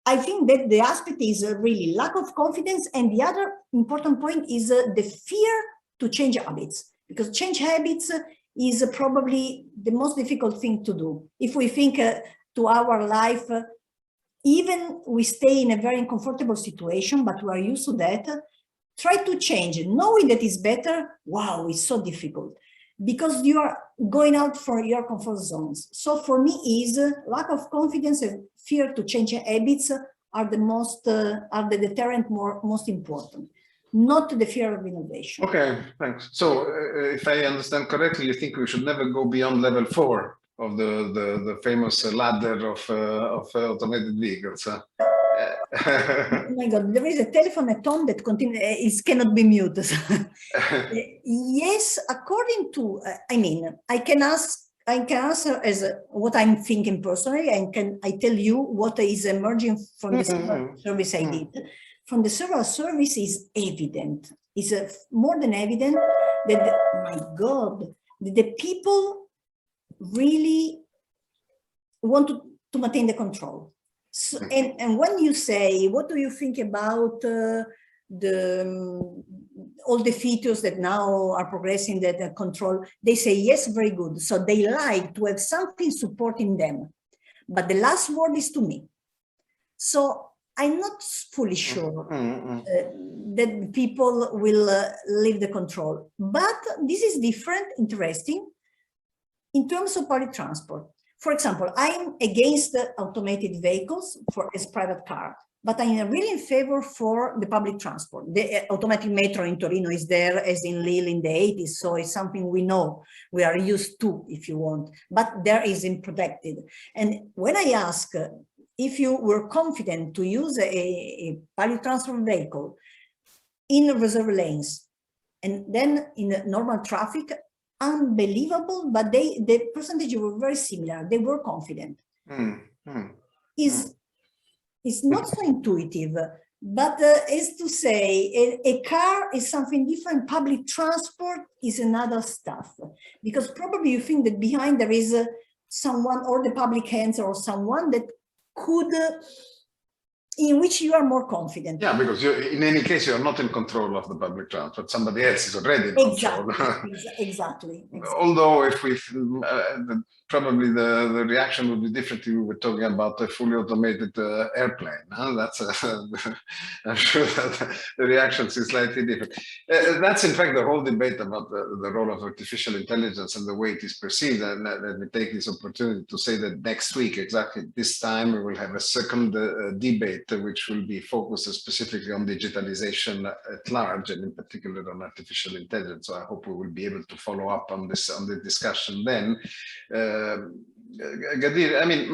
Speaker 2: I think that the aspect is really lack of confidence, and the other important point is the fear to change habits, because change habits is probably the most difficult thing to do. If we think to our life, even we stay in a very uncomfortable situation, but we are used to that, try to change it, knowing that it's better. Wow, it's so difficult, because you are going out for your comfort zones. So for me, is lack of confidence and fear to change habits are the deterrent most important, not the fear of innovation.
Speaker 1: Okay, thanks. So if I understand correctly, you think we should never go beyond level 4 of the famous ladder of automated vehicles.
Speaker 2: Oh my God, there is a telephone at home that continues, it cannot be muted. Yes, according to, I mean, I can answer as what I'm thinking personally, and I tell you what is emerging from the service I did. From the server service is evident. It's more than evident that, my God, the people really want to maintain the control. So, and when you say, what do you think about all the features that now are progressing that control, they say, yes, very good. So they like to have something supporting them. But the last word is to me. So I'm not fully sure that people will leave the control. But this is different, interesting, in terms of public transport. For example, I'm against automated vehicles as private car, but I'm really in favor for the public transport. The automatic metro in Torino is there, as in Lille in the 80s, so it's something we know, we are used to, if you want, but there isn't protected. And when I ask if you were confident to use a public transport vehicle in reserve lanes, And then in the normal traffic, unbelievable, but the percentage were very similar. They were confident. It's not so intuitive, but is to say a car is something different. Public transport is another stuff, because probably you think that behind there is someone, or the public hands, or someone that could, in which you are more confident.
Speaker 1: Yeah, because in any case, you're not in control of the public transport. Somebody else is already in control.
Speaker 2: Exactly.
Speaker 1: Although if we, probably the reaction would be different if we were talking about a fully automated airplane. That's I'm sure that the reaction is slightly different. That's in fact the whole debate about the role of artificial intelligence and the way it is perceived. And let me take this opportunity to say that next week, exactly this time, we will have a second debate which will be focused specifically on digitalization at large, and in particular on artificial intelligence. So I hope we will be able to follow up on this, on the discussion then. Ghadir, I mean,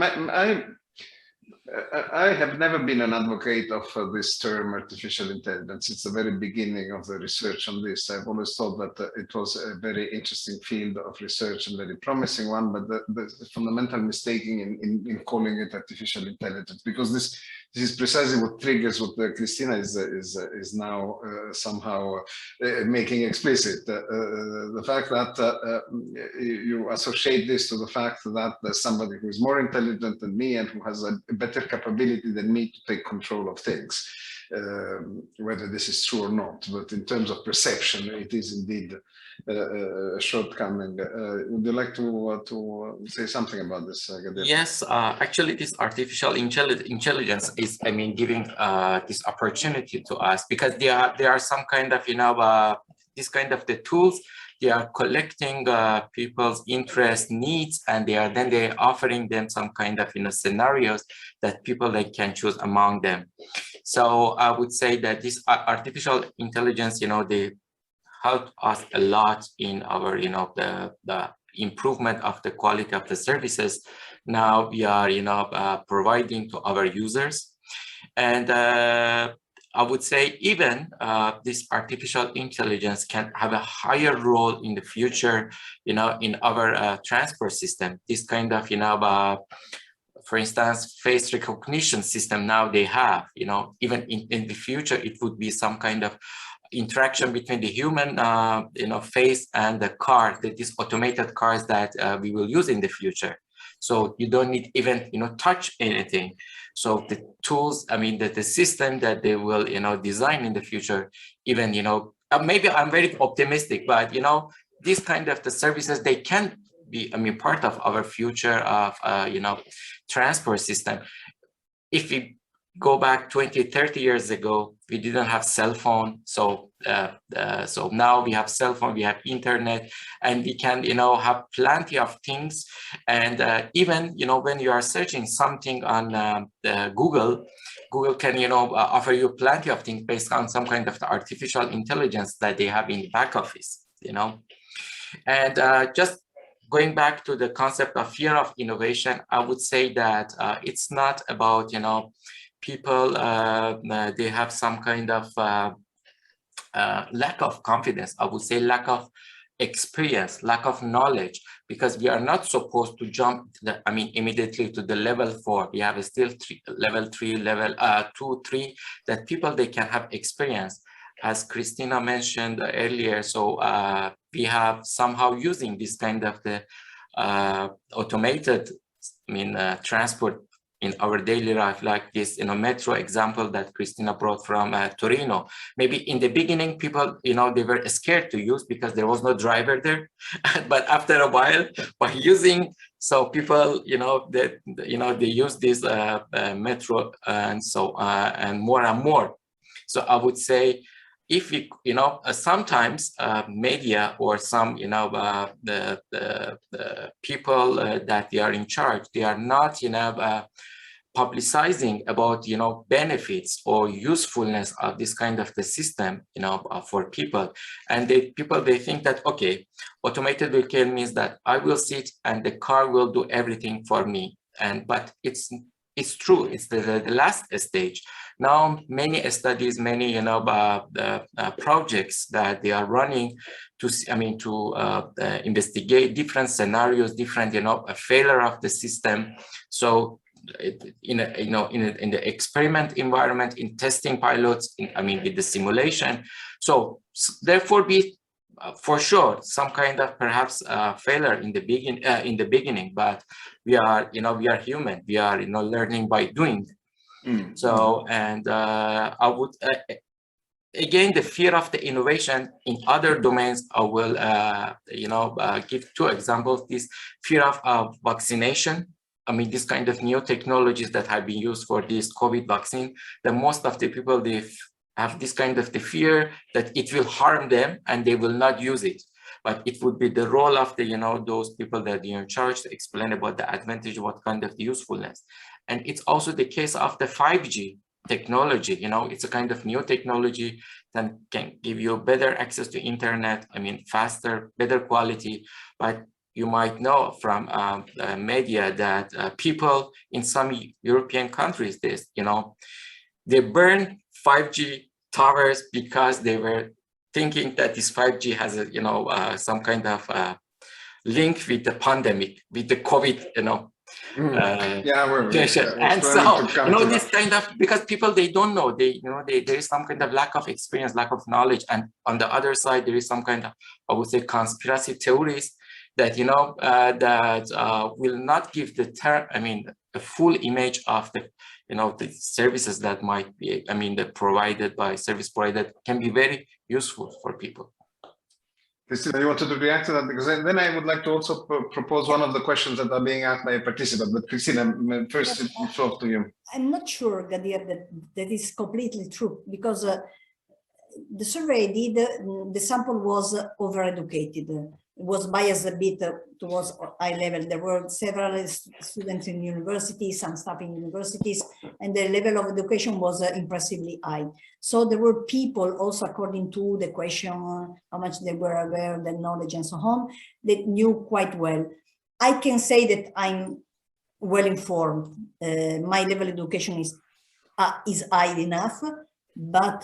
Speaker 1: I have never been an advocate of this term artificial intelligence. It's the very beginning of the research on this. I've always thought that it was a very interesting field of research and very promising one, but the fundamental mistake in calling it artificial intelligence, because this is precisely what triggers what Cristina is now somehow making explicit. The fact that you associate this to the fact that there's somebody who is more intelligent than me and who has a better capability than me to take control of things, whether this is true or not. But in terms of perception, it is indeed a shortcoming. Would you like to say something about this, Ghadir?
Speaker 3: Yes, actually, this artificial intelligence is, I mean, giving this opportunity to us, because there are some kind of, you know, this kind of the tools. They are collecting people's interest, needs, and they're offering them some kind of, you know, scenarios that people they can choose among them. So I would say that this artificial intelligence, you know, they help us a lot in our, you know, the improvement of the quality of the services. Now we are, you know, providing to our users, and I would say even this artificial intelligence can have a higher role in the future, you know, in our transport system. This kind of, you know, for instance, face recognition system now they have, you know, even in the future, it would be some kind of interaction between the human, you know, face and the car, these automated cars that we will use in the future. So you don't need even, you know, touch anything. So the tools, I mean, the system that they will, you know, design in the future, even, you know, maybe I'm very optimistic, but, you know, these kind of the services, they can be, I mean, part of our future of, you know, transport system. If we go back 20, 30 years ago, we didn't have cell phone. So so now we have cell phone, we have internet, and we can, you know, have plenty of things. And even, you know, when you are searching something on Google can, you know, offer you plenty of things based on some kind of artificial intelligence that they have in the back office, you know. And just going back to the concept of fear of innovation, I would say that it's not about, you know, people, they have some kind of lack of confidence. I would say lack of experience, lack of knowledge, because we are not supposed to jump, immediately to the level 4. We have still level 3, level 2, 3, that people, they can have experience. As Cristina mentioned earlier, so we have somehow using this kind of the automated, transport in our daily life, like this, metro example that Cristina brought from Torino. Maybe in the beginning, people, they were scared to use because there was no driver there. But after a while, by using, so people, they use this metro and so and more. So I would say, if we, sometimes media or some, the people that they are in charge, they are not, publicizing about, benefits or usefulness of this kind of the system, for people. And they think that, okay, automated vehicle means that I will sit and the car will do everything for me. But it's it's true. It's the last stage. Now, many studies, many projects that they are running to investigate different scenarios, different failure of the system. So in the experiment environment, in testing pilots, with the simulation. So therefore, be for sure some kind of perhaps failure in the beginning, but we are human. We are learning by doing. So and I would again, the fear of the innovation in other domains. I will give two examples. This fear of vaccination. This kind of new technologies that have been used for this COVID vaccine, that most of the people, they have this kind of the fear that it will harm them and they will not use it. But it would be the role of the, those people that are in charge to explain about the advantage, what kind of usefulness. And it's also the case of the 5G technology. It's a kind of new technology that can give you better access to internet, faster, better quality. But you might know from media that people in some European countries, they burn 5G towers because they were thinking that this 5G has a, some kind of link with the pandemic, with the COVID, and so this kind of, because people, they don't know, there is some kind of lack of experience, lack of knowledge, and on the other side there is some kind of, I would say, conspiracy theories that will not give the a full image of the the services that might be provided by service provider can be very useful for people.
Speaker 1: Cristina, you wanted to react to that, because then I would like to also propose one of the questions that are being asked by a participant. But Cristina, first it's off to you.
Speaker 2: I'm not sure, Ghadir, that is completely true, because the survey I did, the sample was overeducated. It was biased a bit towards high level. There were several students in universities, some staff in universities, and the level of education was impressively high. So there were people also, according to the question, how much they were aware of the knowledge and so on, that knew quite well. I can say that I'm well informed. My level of education is high enough, but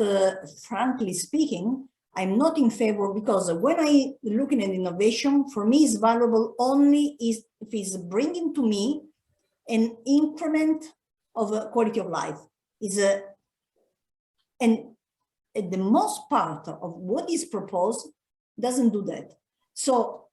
Speaker 2: frankly speaking, I'm not in favor, because when I looking at innovation, for me is valuable only if it's bringing to me an increment of quality of life. And the most part of what is proposed doesn't do that. So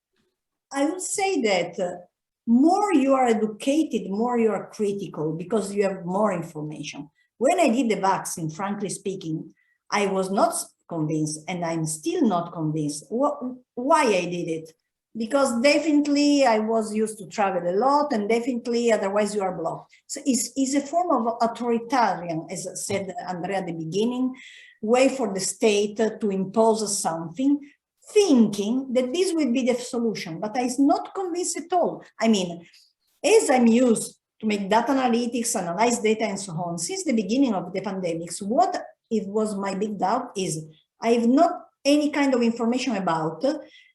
Speaker 2: I would say that more you are educated, more you are critical, because you have more information. When I did the vaccine, frankly speaking, I was not convinced, and I'm still not convinced. Why I did it? Because definitely I was used to travel a lot, and definitely otherwise you are blocked. So it's a form of authoritarian, as said Andrea at the beginning, way for the state to impose something, thinking that this will be the solution, but I'm not convinced at all. As I'm used to make data analytics, analyze data and so on, since the beginning of the pandemics, what it was my big doubt is I have not any kind of information about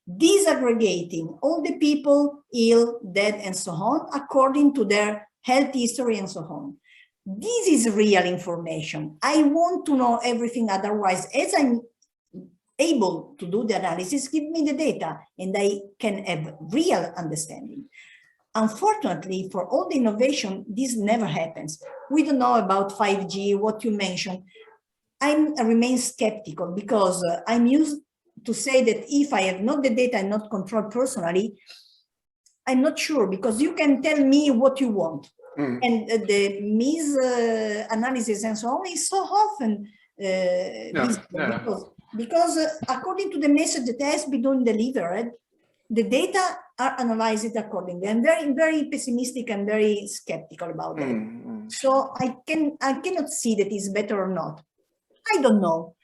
Speaker 2: disaggregating all the people ill, dead, and so on, according to their health history and so on. This is real information. I want to know everything, otherwise, as I'm able to do the analysis, give me the data, and I can have real understanding. Unfortunately, for all the innovation, this never happens. We don't know about 5G, what you mentioned. I remain skeptical, because I'm used to say that if I have not the data and not control personally, I'm not sure, because you can tell me what you want. And the mis-analysis and so on is so often because according to the message that has been delivered, the data are analyzed accordingly. I'm very, very pessimistic and very skeptical about that. So I cannot see that it's better or not. I don't know.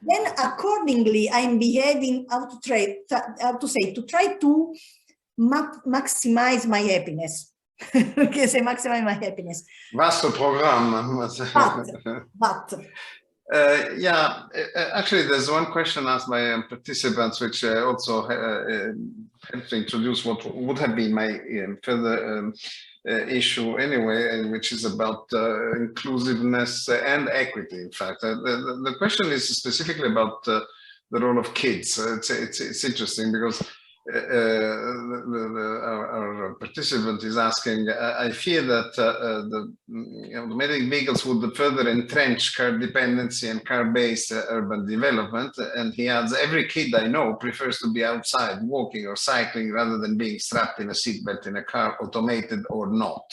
Speaker 2: Then accordingly, I'm behaving to try to maximize my happiness. Okay, say maximize my happiness.
Speaker 1: Vasto programma.
Speaker 2: But
Speaker 1: Actually, there's one question asked by participants, which also helped to introduce what would have been my further issue anyway, which is about inclusiveness and equity. In fact, the question is specifically about the role of kids. It's interesting because our participant is asking, I fear that the automatic vehicles would further entrench car dependency and car-based urban development. And he adds, every kid I know prefers to be outside walking or cycling rather than being strapped in a seatbelt in a car, automated or not.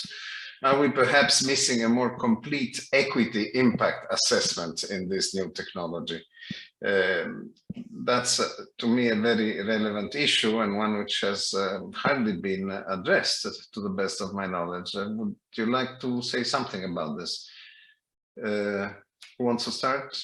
Speaker 1: Are we perhaps missing a more complete equity impact assessment in this new technology? That's to me a very relevant issue, and one which has hardly been addressed to the best of my knowledge. Would you like to say something about this? Who wants to start?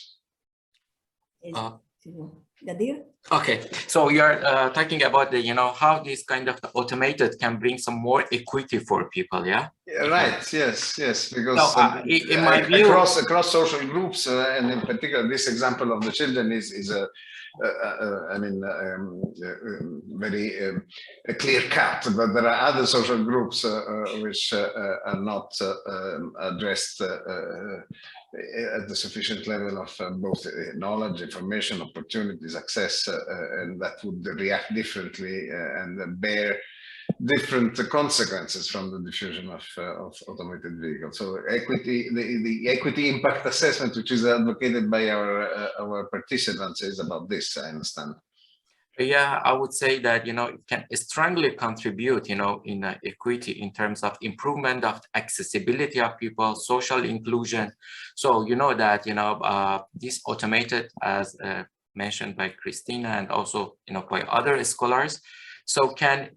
Speaker 2: Ghadir?
Speaker 3: Okay, so you're talking about the, how this kind of automated can bring some more equity for people, yeah?
Speaker 1: Right. Yes. Because
Speaker 3: in my view,
Speaker 1: across social groups, and in particular, this example of the children is very clear cut. But there are other social groups which are not addressed at the sufficient level of both knowledge, information, opportunities, access, and that would react differently and bear different consequences from the diffusion of automated vehicles. So equity, the equity impact assessment, which is advocated by our participants, is about this, I understand.
Speaker 3: Yeah, I would say that, it can strongly contribute, in equity in terms of improvement of accessibility of people, social inclusion. So, that, this automated, as mentioned by Cristina and also, by other scholars, so can,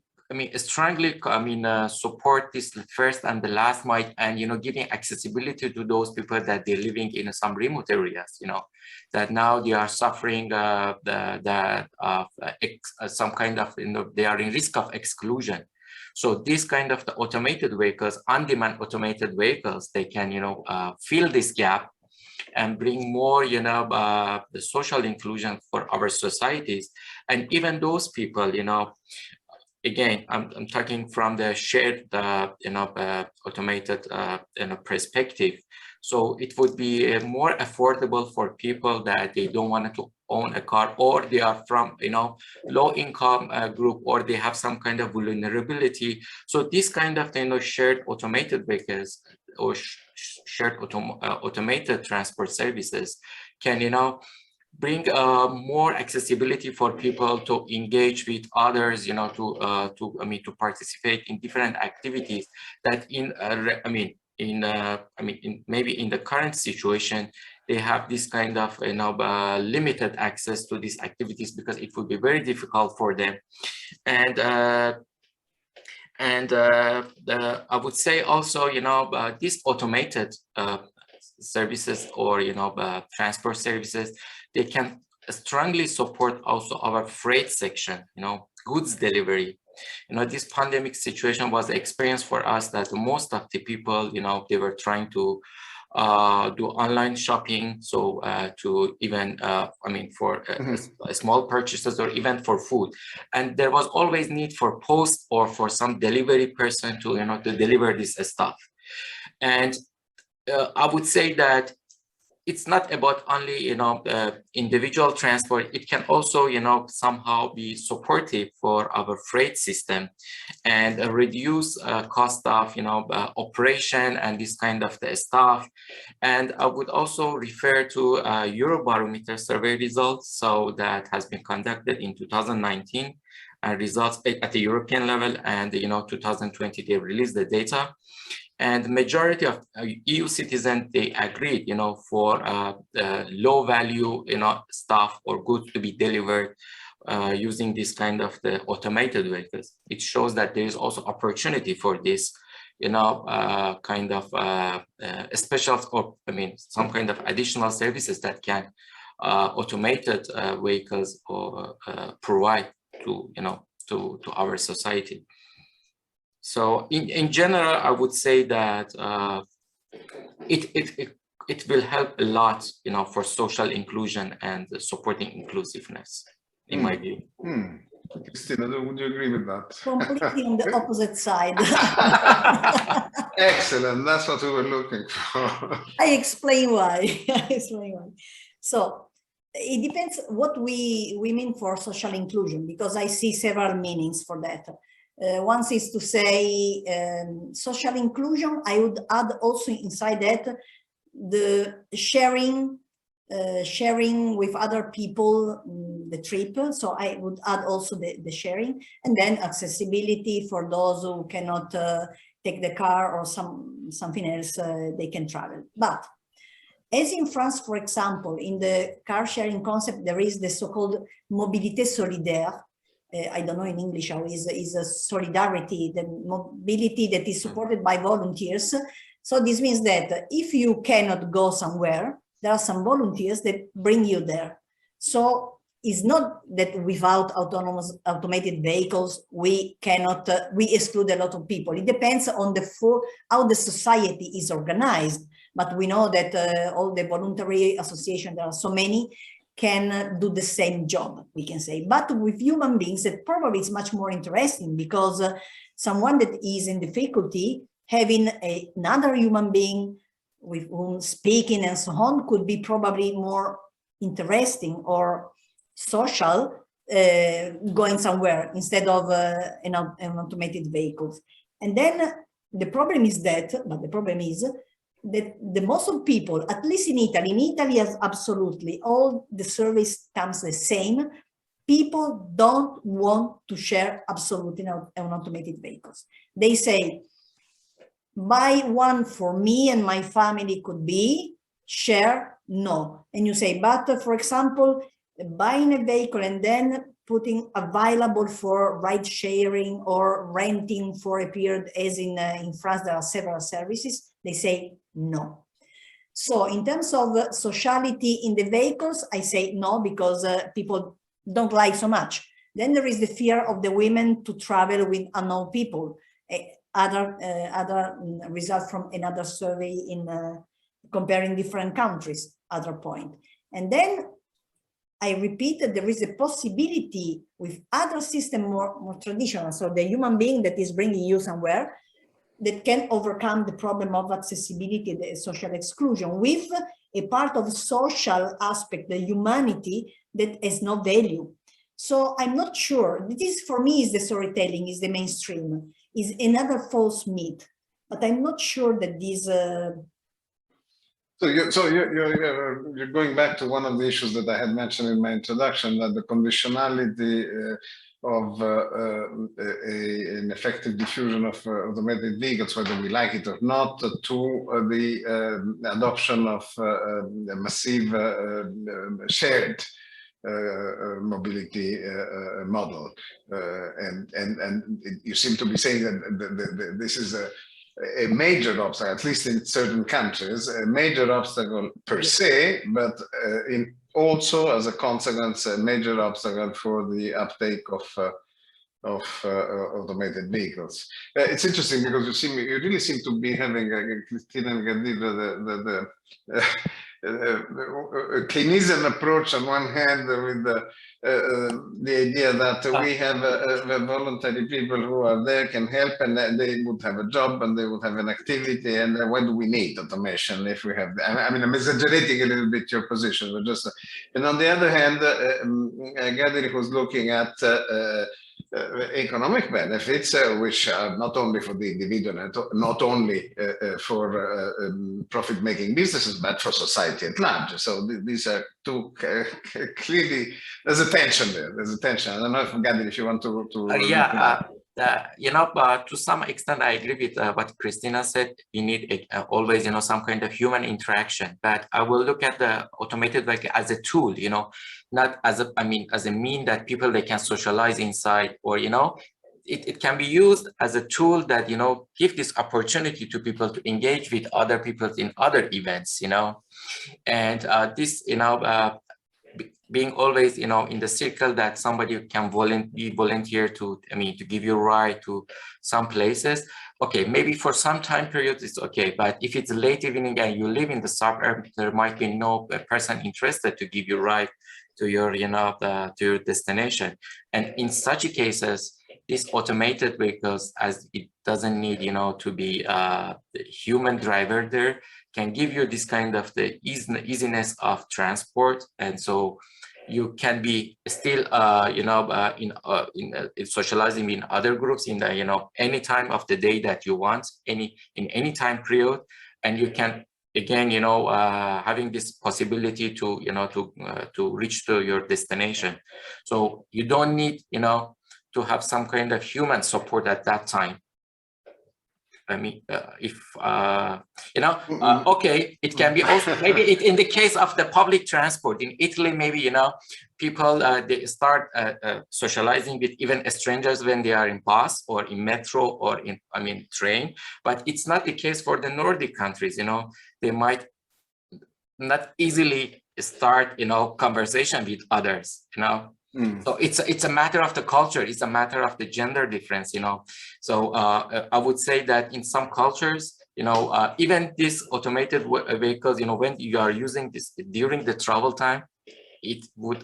Speaker 3: strongly, support this first and the last mile, and, giving accessibility to those people that they're living in some remote areas, that now they are suffering some kind of, they are in risk of exclusion. So this kind of the automated vehicles, on-demand automated vehicles, they can, fill this gap and bring more, the social inclusion for our societies. And even those people, again, I'm talking from the shared, automated, perspective. So it would be more affordable for people that they don't want to own a car, or they are from, low income group, or they have some kind of vulnerability. So this kind of, shared automated vehicles or shared automated transport services can, bring more accessibility for people to engage with others, to participate in different activities that maybe in the current situation, they have this kind of, limited access to these activities because it would be very difficult for them. And I would say also, these automated services or, transport services, they can strongly support also our freight section, goods delivery. This pandemic situation was an experience for us that most of the people, they were trying to do online shopping. So to even, for small purchases or even for food. And there was always need for post or for some delivery person to, to deliver this stuff. And I would say that it's not about only, individual transport. It can also, somehow be supportive for our freight system and reduce cost of, operation and this kind of the stuff. And I would also refer to Eurobarometer survey results. So that has been conducted in 2019 and results at the European level, and 2020 they released the data. And the majority of EU citizens, they agreed, for low value, stuff or goods to be delivered using this kind of the automated vehicles. It shows that there is also opportunity for this, kind of special, or some kind of additional services that can automated vehicles or provide to, to our society. So in general, I would say that it it will help a lot, for social inclusion and supporting inclusiveness, in my view.
Speaker 1: Cristina, would you agree with that?
Speaker 2: Completely on the opposite side.
Speaker 1: Excellent. That's what we were looking for.
Speaker 2: I explain why. So it depends what we mean for social inclusion, because I see several meanings for that. One is to say social inclusion. I would add also inside that the sharing with other people, the trip. So I would add also the sharing, and then accessibility for those who cannot take the car or something else, they can travel. But as in France, for example, in the car sharing concept, there is the so-called mobilité solidaire. I don't know in English how is a solidarity, the mobility that is supported by volunteers. So this means that if you cannot go somewhere, there are some volunteers that bring you there. So it's not that without automated vehicles, we cannot, we exclude a lot of people. It depends on how the society is organized. But we know that all the voluntary associations, there are so many, can do the same job, we can say. But with human beings, that probably is much more interesting, because someone that is in difficulty, having another human being with whom speaking and so on could be probably more interesting or social, going somewhere instead of an automated vehicles. And then the problem is that the most of people, at least in Italy has absolutely all the service comes the same. People don't want to share absolutely automated vehicles. They say, buy one for me and my family could be, share, no. And you say, but for example, buying a vehicle and then putting available for ride sharing or renting for a period, as in France, there are several services, they say no. So in terms of sociality in the vehicles, I say no, because people don't like so much. Then there is the fear of the women to travel with unknown people. Other result from another survey in comparing different countries, other point. And then I repeat that there is a possibility with other system more traditional, so the human being that is bringing you somewhere, that can overcome the problem of accessibility, the social exclusion, with a part of social aspect, the humanity that has no value. So I'm not sure, this for me is the storytelling, is the mainstream, is another false myth, but I'm not sure that this...
Speaker 1: So you're going back to one of the issues that I had mentioned in my introduction, that the conditionality of an effective diffusion of automated vehicles, whether we like it or not, to the adoption of a massive shared mobility model. And you seem to be saying that this is a major obstacle, at least in certain countries, a major obstacle per se, but also as a consequence, a major obstacle for the uptake of automated vehicles. It's interesting because you really seem to be having, Cristina and Ghadir, a Keynesian approach on one hand, with the idea that we have voluntary people who are there, can help, and they would have a job and they would have an activity, and why do we need automation if we have? I mean, I'm exaggerating a little bit your position, but just. And on the other hand, Ghadir was looking at economic benefits, which are not only for the individual, not only for profit-making businesses, but for society at large. So these are two clearly. There's a tension there. There's a tension. I don't know if Ghadir, if you want to.
Speaker 3: To some extent, I agree with what Cristina said. We need always, some kind of human interaction. But I will look at the automated vehicle as a tool, not as a mean that people, they can socialize inside, or it can be used as a tool that give this opportunity to people to engage with other people in other events, and this being always in the circle that somebody can volunteer to give you a ride to some places. okay, maybe for some time period it's okay, but if it's late evening and you live in the suburb, there might be no person interested to give you ride to your, to your destination. And in such cases, these automated vehicles, as it doesn't need, to be the human driver there, can give you this kind of the easiness of transport. And so you can be still, socializing in other groups in the, any time of the day that you want, in any time period, and you can again, having this possibility to, to reach to your destination. So you don't need, to have some kind of human support at that time. I mean, okay, it can be also maybe in the case of the public transport in Italy, maybe, people, they start socializing with even strangers when they are in bus or in metro or in, train, but it's not the case for the Nordic countries, they might not easily start, conversation with others, So it's a matter of the culture. It's a matter of the gender difference, So I would say that in some cultures, even these automated vehicles, when you are using this during the travel time, it would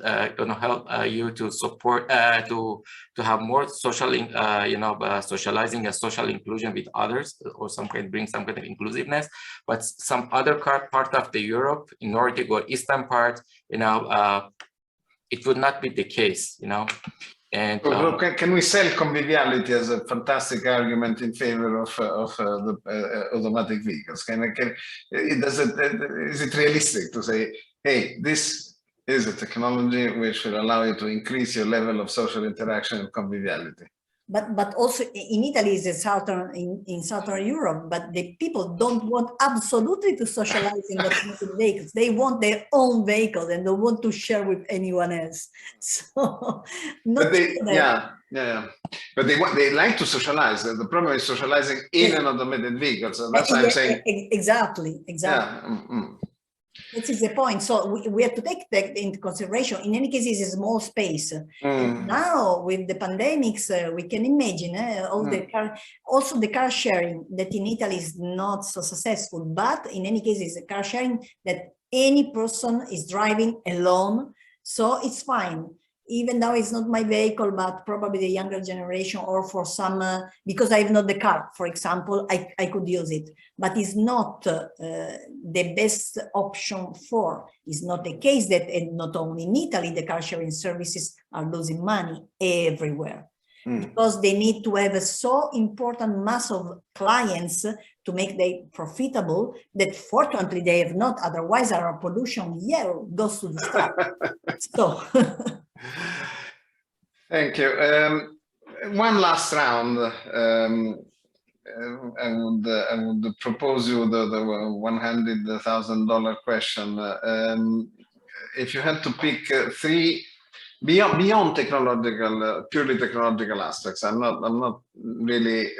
Speaker 3: help you to support to have more social, socializing and social inclusion with others, or bring some kind of inclusiveness. But some other part of the Europe, in Nordic or Eastern part, it would not be the case, And
Speaker 1: can we sell conviviality as a fantastic argument in favor of the automatic vehicles? Is it realistic to say, hey, this is a technology which will allow you to increase your level of social interaction and conviviality?
Speaker 2: But also in Italy is in Southern Europe, but the people don't want absolutely to socialize in the vehicles. They want their own vehicle and don't want to share with anyone else. So,
Speaker 1: but they like to socialize. The problem is socializing in an automated vehicle. So that's why I'm saying
Speaker 2: exactly.
Speaker 1: Yeah.
Speaker 2: This is the point. So we have to take that into consideration. In any case, it's a small space. And now with the pandemics, we can imagine also the car sharing that in Italy is not so successful. But in any case, it's a car sharing that any person is driving alone. So it's fine. Even though it's not my vehicle, but probably the younger generation, or for some, because I have not the car, for example, I could use it, but it's not the best option for. It's not the case that, and not only in Italy, the car sharing services are losing money everywhere, because they need to have a so important mass of clients to make them profitable that fortunately they have not, otherwise our pollution goes to the sky. So.
Speaker 1: Thank you. One last round. I would propose you the $100,000 question. If you had to pick three beyond technological, purely technological aspects, I'm not really.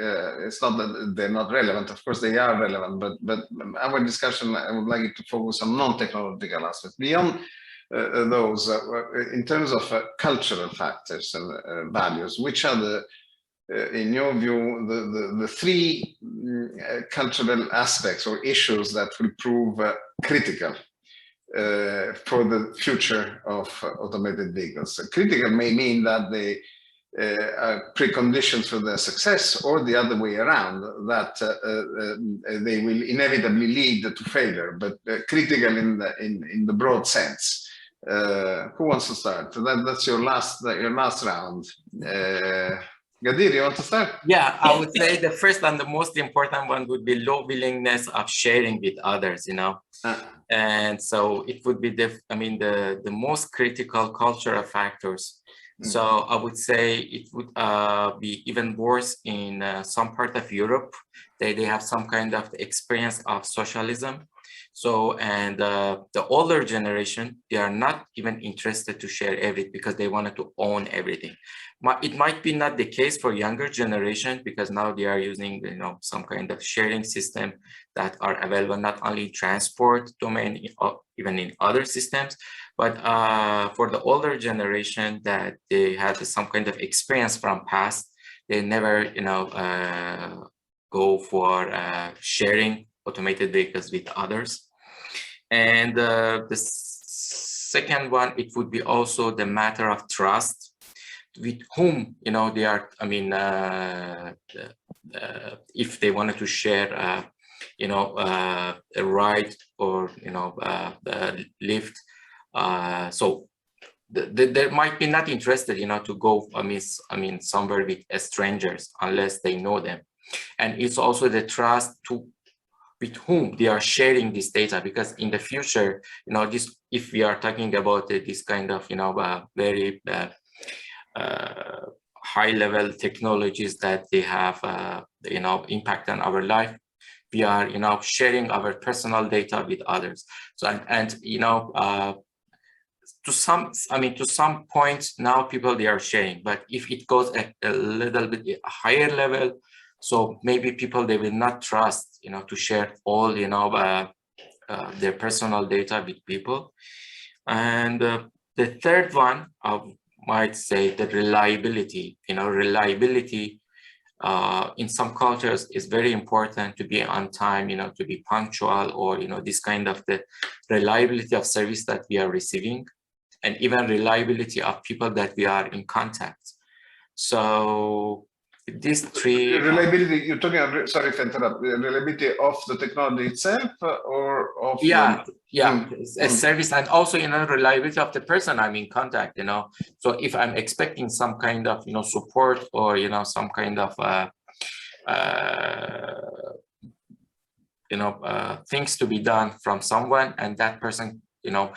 Speaker 1: It's not that they're not relevant. Of course, they are relevant. But our discussion, I would like it to focus on non-technological aspects. Beyond those, in terms of cultural factors and values, which are the, in your view, the three cultural aspects or issues that will prove critical for the future of automated vehicles? Critical may mean that they are preconditions for their success, or the other way around, that they will inevitably lead to failure, but critical in the broad sense. Who wants to start? That's your last round. Ghadir, you want to start?
Speaker 3: Yeah, I would say the first and the most important one would be low willingness of sharing with others, and so it would be the most critical cultural factors. So I would say it would be even worse in some part of Europe. They have some kind of experience of socialism. So, and the older generation, they are not even interested to share everything because they wanted to own everything. It might be not the case for younger generation, because now they are using, some kind of sharing system that are available not only in transport domain, even in other systems, but for the older generation that they had some kind of experience from past, they never, go for sharing automated vehicles with others. And the second one, it would be also the matter of trust, with whom, you know, they are, I mean, if they wanted to share, you know, a ride or, you know, lift. So they might be not interested, you know, to go, I mean, somewhere with strangers unless they know them. And it's also the trust to with whom they are sharing this data, because in the future, you know, this, if we are talking about this kind of, you know, very high level technologies that they have, you know, impact on our life, we are, you know, sharing our personal data with others. So, and you know, to some, I mean, to some point now people, they are sharing, but if it goes at a little bit higher level, so maybe people, they will not trust, you know, to share all, you know, their personal data with people. And the third one, I might say the reliability, you know, reliability in some cultures is very important, to be on time, you know, to be punctual, or, you know, this kind of the reliability of service that we are receiving, and even reliability of people that we are in contact. So these three...
Speaker 1: Reliability, you're talking about, sorry if I interrupt, reliability of the technology itself, or of...
Speaker 3: Yeah, a service, and also, you know, reliability of the person I'm in contact, you know. So if I'm expecting some kind of, you know, support, or, you know, some kind of, you know, things to be done from someone, and that person, you know,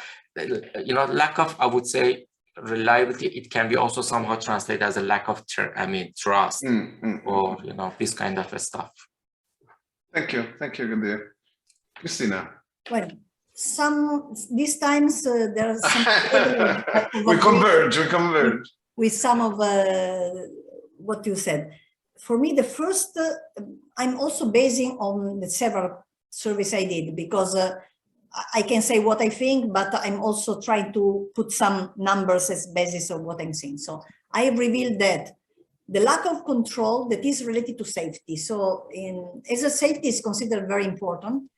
Speaker 3: lack of, I would say, reliability, it can be also somehow translated as a lack of trust, or, you know, this kind of stuff.
Speaker 1: Thank you, Ghadir. Cristina.
Speaker 2: Well, these times there are some
Speaker 1: we converge
Speaker 2: with some of what you said. For me, the first, I'm also basing on the several surveys I did, because I can say what I think, but I'm also trying to put some numbers as basis of what I'm saying. So I have revealed that the lack of control that is related to safety. So as a safety is considered very important,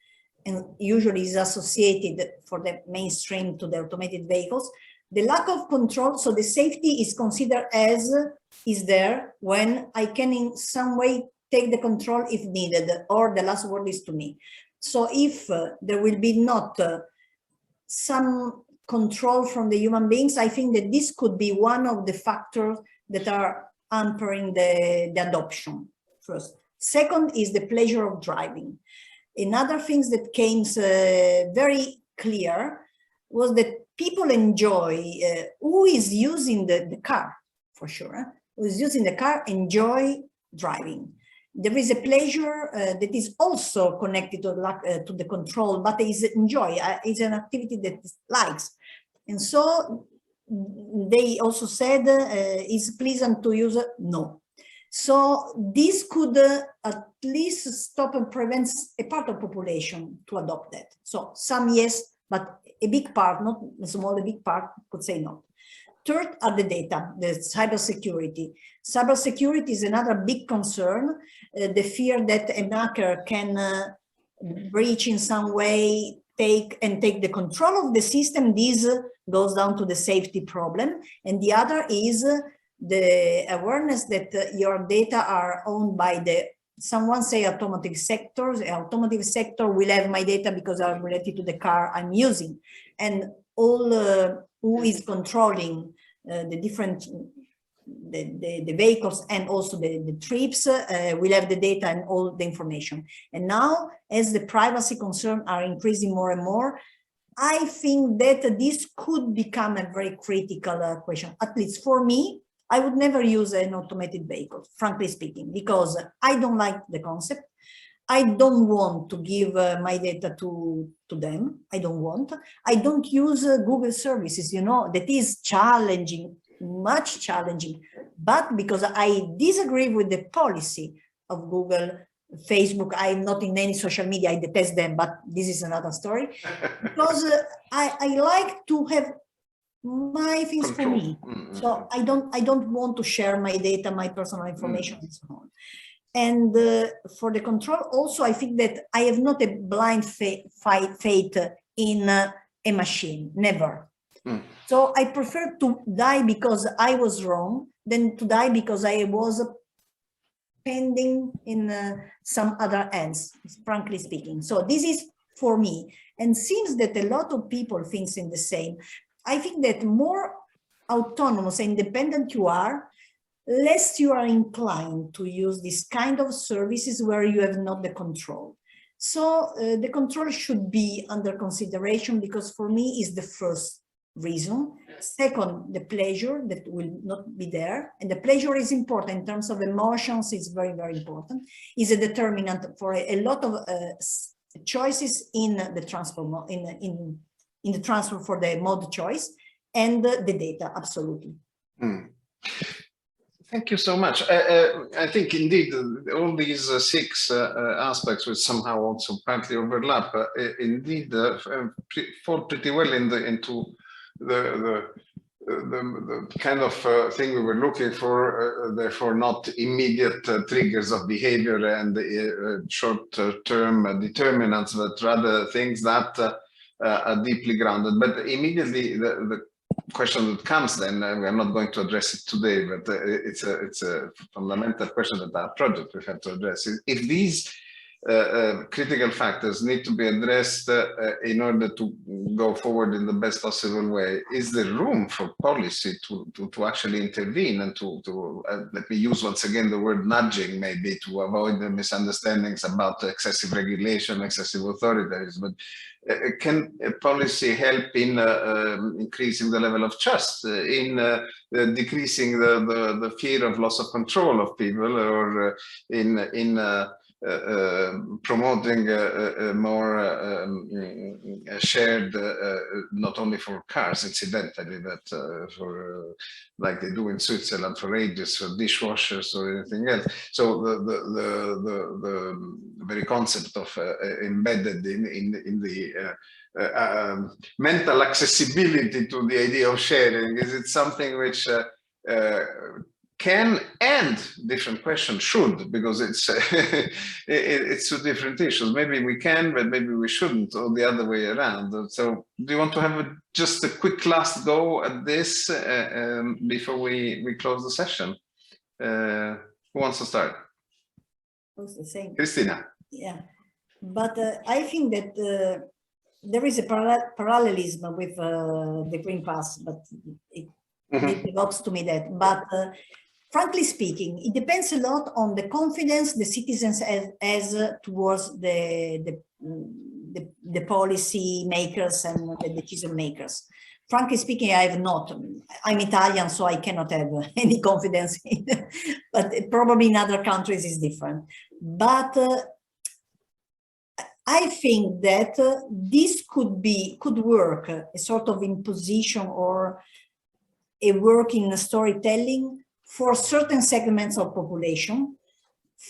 Speaker 2: and usually is associated for the mainstream to the automated vehicles. The lack of control, so the safety is considered as is there when I can in some way take the control if needed, or the last word is to me. So if there will be not some control from the human beings, I think that this could be one of the factors that are hampering the adoption, first. Second is the pleasure of driving. Another thing that came very clear was that people enjoy, who is using the car, for sure, who is using the car, enjoy driving. There is a pleasure that is also connected to the control, but is enjoy, is an activity that likes. And so they also said, it's pleasant to use, no. So this could at least stop and prevent a part of population to adopt that. So some yes, but a big part, not a small, a big part could say no. Third are the data, the cybersecurity. Cybersecurity is another big concern. The fear that a hacker can breach in some way, take the control of the system. This goes down to the safety problem. And the other is the awareness that your data are owned by someone say automotive sectors. The automotive sector will have my data because I'm related to the car I'm using. And all who is controlling the different the vehicles and also the trips will have the data and all the information. And now, as the privacy concerns are increasing more and more, I think that this could become a very critical question. At least for me, I would never use an automated vehicle, frankly speaking, because I don't like the concept. I don't want to give my data to them. I don't want. I don't use Google services, you know, that is challenging, much challenging, but because I disagree with the policy of Google, Facebook, I'm not in any social media, I detest them, but this is another story. Because I like to have my things for me. So I don't want to share my data, my personal information and so on. And for the control, also, I think that I have not a blind faith in a machine, never. So I prefer to die because I was wrong than to die because I was pending in some other hands, frankly speaking. So this is for me. And seems that a lot of people think in the same. I think that more autonomous and independent you are, less you are inclined to use this kind of services where you have not the control. So the control should be under consideration because for me is the first reason. Second, the pleasure that will not be there. And the pleasure is important in terms of emotions. It's very, very important. Is a determinant for a lot of choices in the transport, in the transfer for the mode choice and the data, absolutely.
Speaker 1: Thank you so much. I think indeed all these 6 aspects, which somehow also partly overlap, indeed fall pretty well into the kind of thing we were looking for. Therefore, not immediate triggers of behavior and short-term determinants, but rather things that are deeply grounded. But immediately the question that comes then, we are not going to address it today, but it's a fundamental question that our project we have to address. If these critical factors need to be addressed in order to go forward in the best possible way, is there room for policy to actually intervene and to let me use once again the word nudging, maybe, to avoid the misunderstandings about excessive regulation, excessive authoritarianism? But can policy help in increasing the level of trust, in decreasing the fear of loss of control of people, or in promoting more shared, not only for cars, incidentally, but for like they do in Switzerland for ages, for dishwashers or anything else. So the very concept of embedded in the mental accessibility to the idea of sharing, is it something which can, and different question should, because it's it's 2 different issues. Maybe we can, but maybe we shouldn't, or the other way around. So do you want to have just a quick last go at this before we close the session? Who wants to start?
Speaker 2: The same.
Speaker 1: Cristina.
Speaker 2: Yeah, but I think that there is a parallelism with the Green Pass, but it evokes to me that. But frankly speaking, it depends a lot on the confidence the citizens has towards the policy makers and the decision makers. Frankly speaking, I have not. I'm Italian, so I cannot have any confidence in it. But probably in other countries is different. But I think that this could work, a sort of imposition or a work in storytelling for certain segments of population.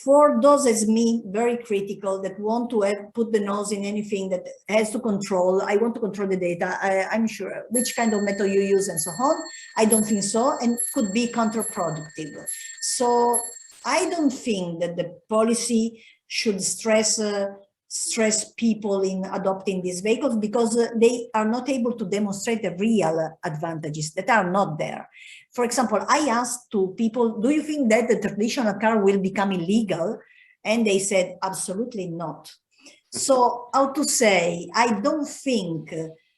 Speaker 2: For those as me, very critical, that want to put the nose in anything that has to control. I want to control the data. I'm sure which kind of method you use and so on. I don't think so, and could be counterproductive. So I don't think that the policy should stress people in adopting these vehicles, because they are not able to demonstrate the real advantages that are not there. For example, I asked to people, do you think that the traditional car will become illegal? And they said, absolutely not. So how to say, I don't think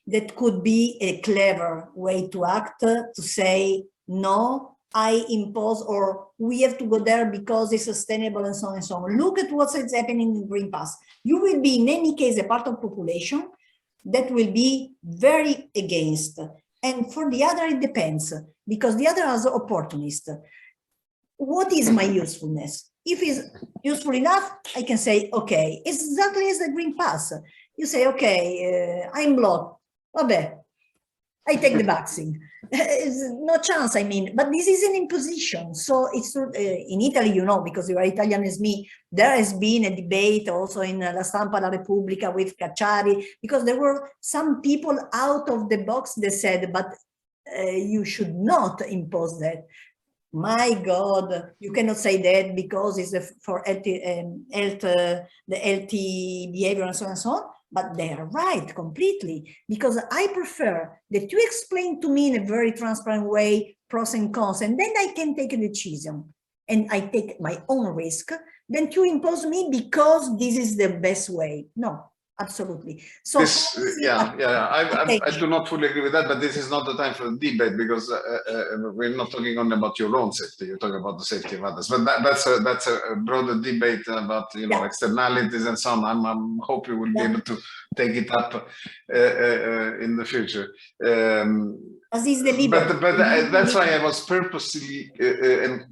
Speaker 2: that could be a clever way to act, to say, no, I impose, or we have to go there because it's sustainable and so on and so on. Look at what's happening in Green Pass. You will be in any case a part of population that will be very against. And for the other, it depends, because the other is opportunist. What is my usefulness? If it's useful enough, I can say, okay, it's exactly as the Green Pass. You say, okay, I'm blocked. Okay, I take the vaccine. No chance, I mean, but this is an imposition. So it's in Italy, you know, because you are Italian as me, there has been a debate also in La Stampa La Repubblica with Cacciari, because there were some people out of the box that said, but you should not impose that. my God, you cannot say that because it's for the healthy behavior and so on and so on. But they are right completely, because I prefer that you explain to me in a very transparent way pros and cons, and then I can take a decision and I take my own risk, than to impose me because this is the best way. No. Absolutely. So
Speaker 1: this, I do not fully agree with that, but this is not the time for the debate, because we're not talking only about your own safety. You're talking about the safety of others. But that's a broader debate about externalities and so on. I'm hope you will be able to take it up in the future.
Speaker 2: As is the liberty.
Speaker 1: But that's why I was purposely and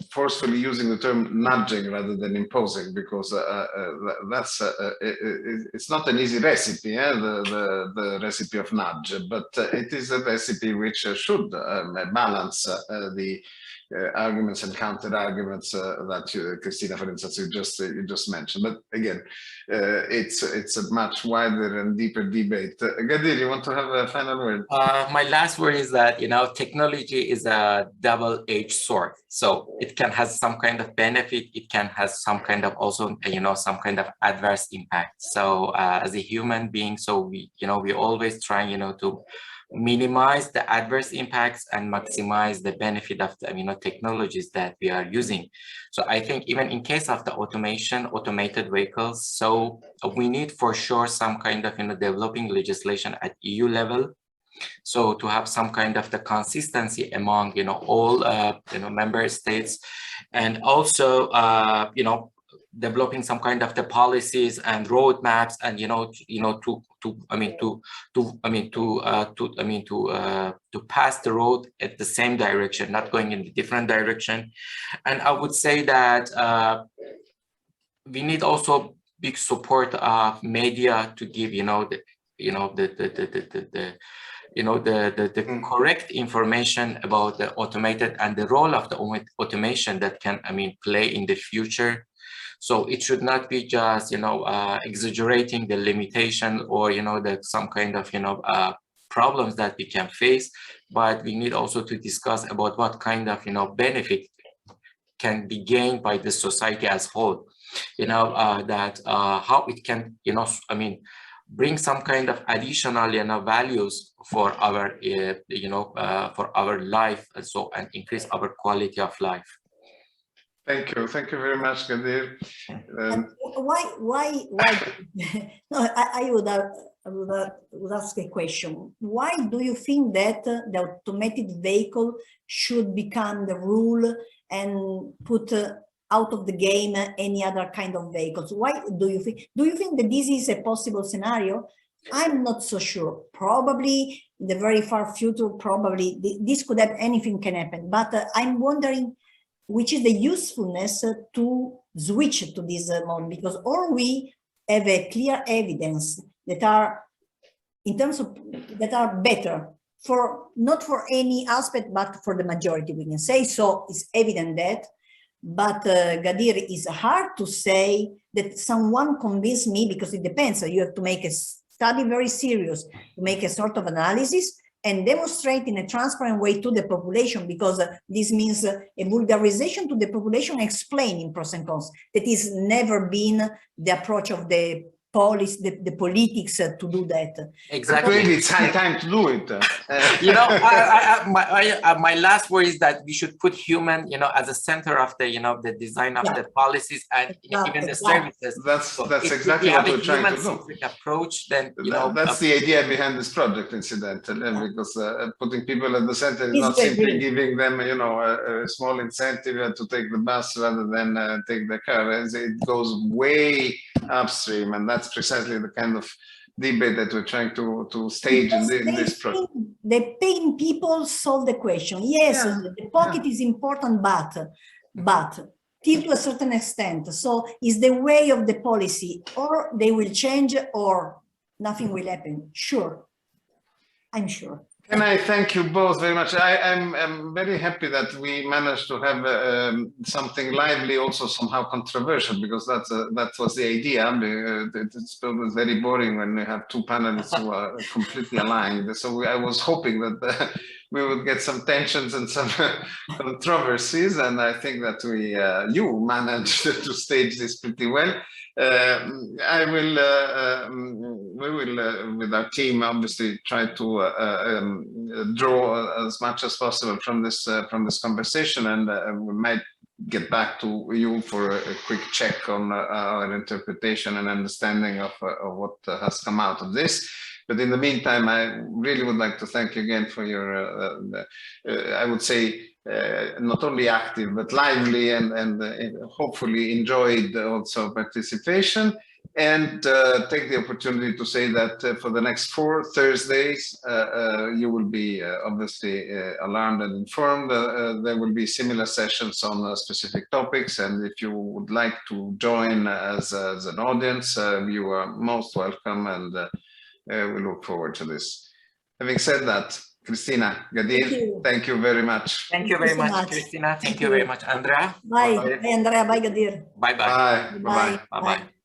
Speaker 1: forcefully using the term nudging rather than imposing, because that's it's not an easy recipe, the recipe of nudge, but it is a recipe which should balance the arguments and counter arguments that Cristina, for instance, you just mentioned. But again, it's a much wider and deeper debate. Ghadir, you want to have a final word?
Speaker 3: My last word is that technology is a double-edged sword. So it can have some kind of benefit. It can have some kind of also some kind of adverse impact. So as a human being, so we always try to minimize the adverse impacts and maximize the benefit of the technologies that we are using. So I think even in case of the automated vehicles, so we need for sure some kind of developing legislation at EU level, so to have some kind of the consistency among all member states, and also developing some kind of the policies and roadmaps, and to pass the road at the same direction, not going in a different direction. And I would say that we need also big support of media to give the correct information about the automated and the role of the automation that can play in the future. So it should not be just exaggerating the limitation or some kind of problems that we can face, but we need also to discuss about what kind of benefit can be gained by the society as whole. That how it can bring some kind of additional values for our for our life, and increase our quality of life.
Speaker 1: Thank you very much, Ghadir.
Speaker 2: Why? No, I would ask a question. Why do you think that the automated vehicle should become the rule and put out of the game any other kind of vehicles? Why do you think? Do you think that this is a possible scenario? I'm not so sure. Probably in the very far future, probably this could have, anything can happen. But I'm wondering, which is the usefulness to switch to this mode, because all we have a clear evidence that are in terms of that are better for not for any aspect, but for the majority, we can say. So it's evident that. But Ghadir, is hard to say that someone convinced me, because it depends. So you have to make a study very serious, to make a sort of analysis and demonstrate in a transparent way to the population, because this means a vulgarization to the population, explaining pros and cons. That is never been the approach of the policy, the politics to do that.
Speaker 3: Exactly.
Speaker 1: Maybe it's high time to do it.
Speaker 3: My last word is that we should put human, as a center of the, the design of the policies and even the services.
Speaker 1: That's exactly what we're trying to do.
Speaker 3: Approach, then
Speaker 1: that's the idea behind this project, incidentally, because putting people at the center is not simply giving them, a small incentive to take the bus rather than take the car. It goes way upstream, and that's precisely the kind of debate that we're trying to stage in this project.
Speaker 2: The paying people solve the question. Yes, the pocket is important, but till to a certain extent. So is the way of the policy, or they will change, or nothing will happen. Sure, I'm sure.
Speaker 1: And I thank you both very much. I'm very happy that we managed to have something lively, also somehow controversial, because that was the idea. It's very boring when you have two panelists who are completely aligned. So I was hoping that we would get some tensions and some controversies. And I think that you managed to stage this pretty well. We will, with our team, obviously try to draw as much as possible from this conversation, and we might get back to you for a quick check on our interpretation and understanding of what has come out of this. But in the meantime, I really would like to thank you again for your, I would say, not only active, but lively and hopefully enjoyed also participation. And take the opportunity to say that for the next 4 Thursdays, you will be obviously alarmed and informed. There will be similar sessions on specific topics. And if you would like to join as an audience, you are most welcome, and we look forward to this. Having said that, Cristina, Ghadir, thank you very much.
Speaker 3: Thank you very much, Cristina. Thank you very much, Andrea.
Speaker 2: Bye. Bye, Andrea. Bye, Ghadir.
Speaker 3: Bye-bye.
Speaker 1: Bye. Bye-bye.
Speaker 3: Bye-bye.